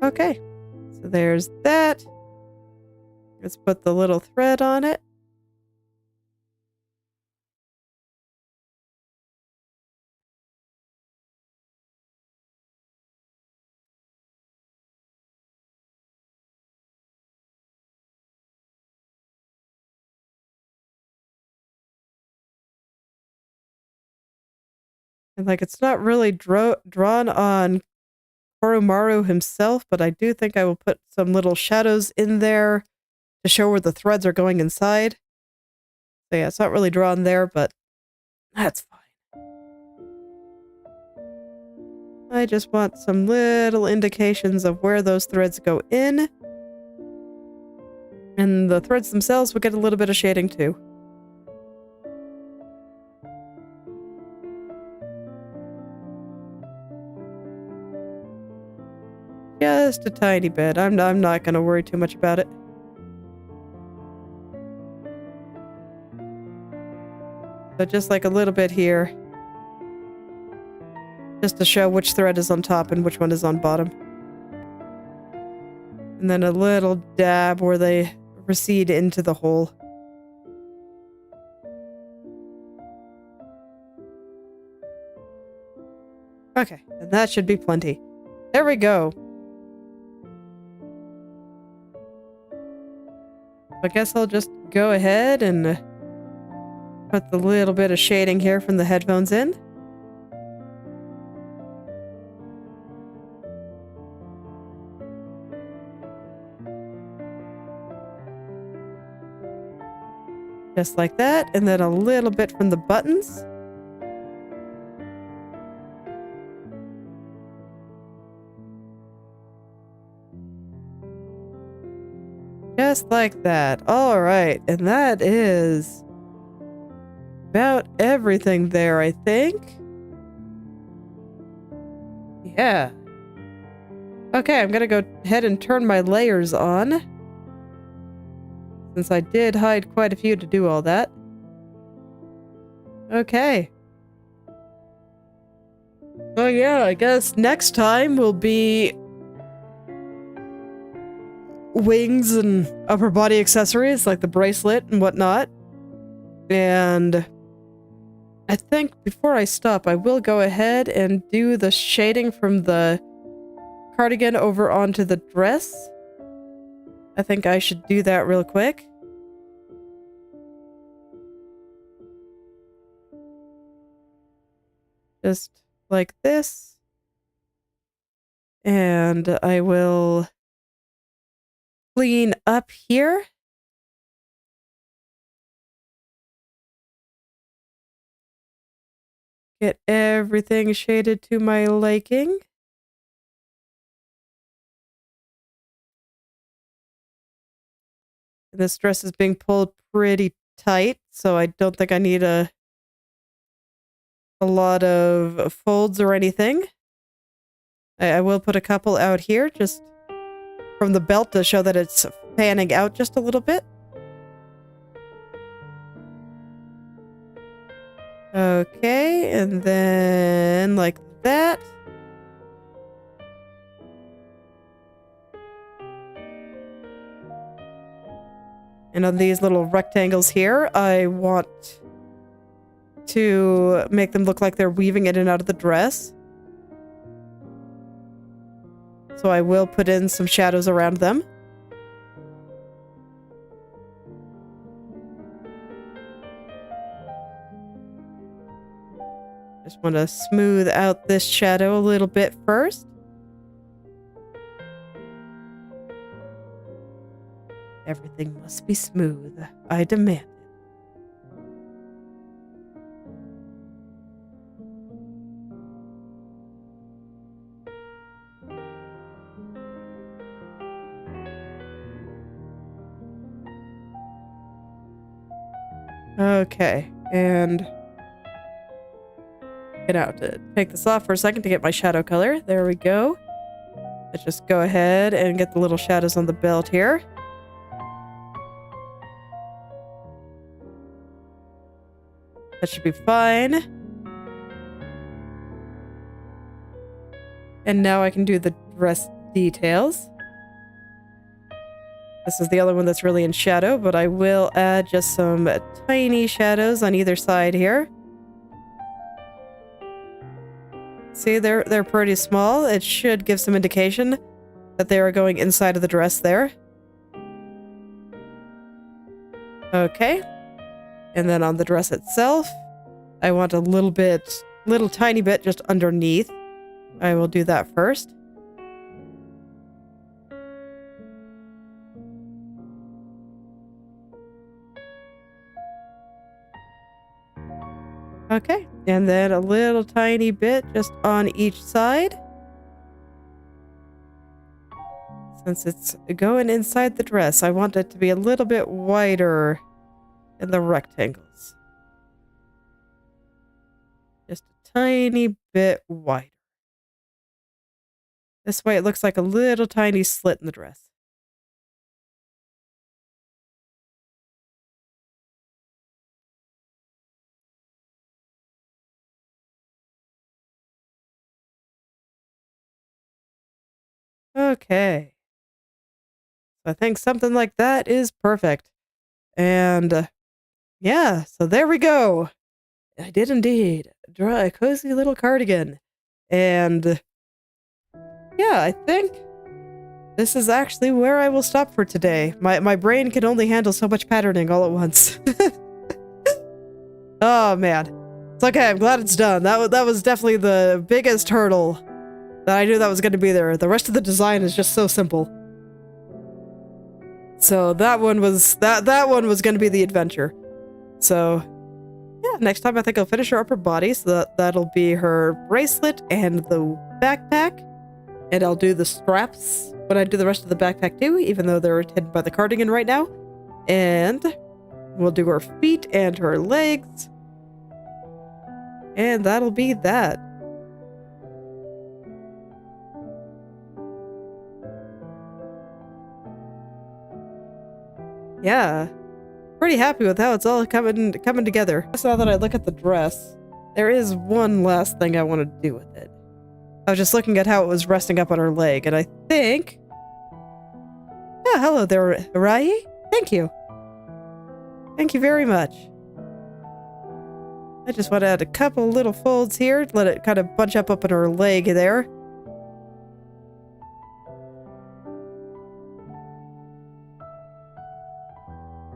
Okay, so there's that. Let's put the little thread on it. And like, it's not really drawn on Koromaru himself, but I do think I will put some little shadows in there to show where the threads are going inside. So yeah, it's not really drawn there, but that's fine. I just want some little indications of where those threads go in. And the threads themselves will get a little bit of shading too. Just a tiny bit. I'm not going to worry too much about it. So just like a little bit here. Just to show which thread is on top and which one is on bottom. And then a little dab where they recede into the hole. Okay, and that should be plenty. There we go. I guess I'll just go ahead and put the little bit of shading here from the headphones in. Just like that, and then a little bit from the buttons. Just like that. All right, and that is about everything there, I think. Yeah. Okay, I'm gonna go ahead and turn my layers on, since I did hide quite a few to do all that. Okay. Oh yeah, I guess next time will be wings and upper body accessories like the bracelet and whatnot. And I think before I stop, I will go ahead and do the shading from the cardigan over onto the dress. I think I should do that real quick. Just like this. And I will clean up here. Get everything shaded to my liking. And this dress is being pulled pretty tight, so I don't think I need a lot of folds or anything. I will put a couple out here, just from the belt to show that it's fanning out just a little bit. Okay, and then like that. And on these little rectangles here, I want to make them look like they're weaving in and out of the dress. So I will put in some shadows around them. Just want to smooth out this shadow a little bit first. Everything must be smooth. I demand it. Okay, and get out to take this off for a second to get my shadow color. There we go. Let's just go ahead and get the little shadows on the belt here. That should be fine. And now I can do the dress details. This is the other one that's really in shadow, but I will add just some tiny shadows on either side here. See, they're pretty small. It should give some indication that they are going inside of the dress there. Okay. And then on the dress itself, I want a little tiny bit just underneath. I will do that first. Okay, and then a little tiny bit just on each side. Since it's going inside the dress, I want it to be a little bit wider in the rectangles. Just a tiny bit wider. This way it looks like a little tiny slit in the dress. Okay. I think something like that is perfect. And yeah, so there we go. I did indeed draw a cozy little cardigan. And yeah, I think this is actually where I will stop for today. My brain can only handle so much patterning all at once. Oh man. It's okay, I'm glad it's done. That was definitely the biggest hurdle that I knew that was going to be there. The rest of the design is just so simple. So that one was that one was going to be the adventure. So yeah, next time I think I'll finish her upper body, so that'll be her bracelet and the backpack. And I'll do the straps when I do the rest of the backpack too, even though they're hidden by the cardigan right now. And we'll do her feet and her legs. And that'll be that. Yeah. Pretty happy with how it's all coming together. So now that I look at the dress, there is one last thing I want to do with it. I was just looking at how it was resting up on her leg, and I think... Yeah, hello there, Arai. Thank you. Thank you very much. I just want to add a couple little folds here, let it kind of bunch up on her leg there.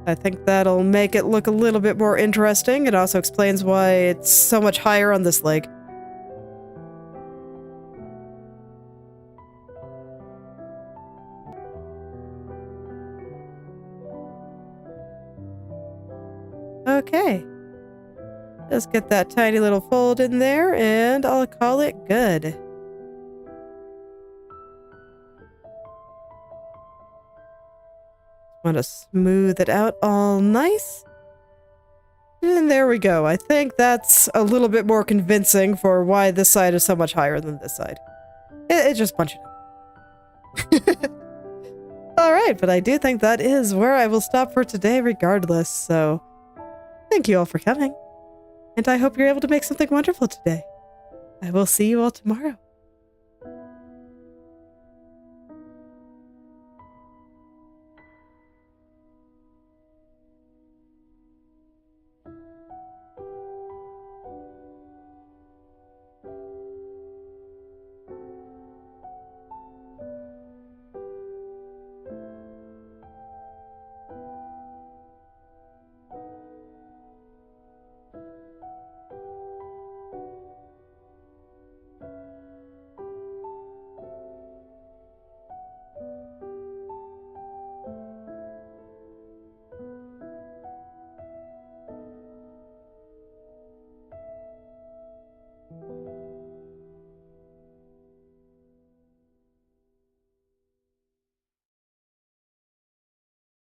I think that'll make it look a little bit more interesting. It also explains why it's so much higher on this leg. Okay. Just get that tiny little fold in there, and I'll call it good. Want to smooth it out all nice. And there we go. I think that's a little bit more convincing for why this side is so much higher than this side. It just bunched it up. Alright, but I do think that is where I will stop for today regardless, so thank you all for coming. And I hope you're able to make something wonderful today. I will see you all tomorrow.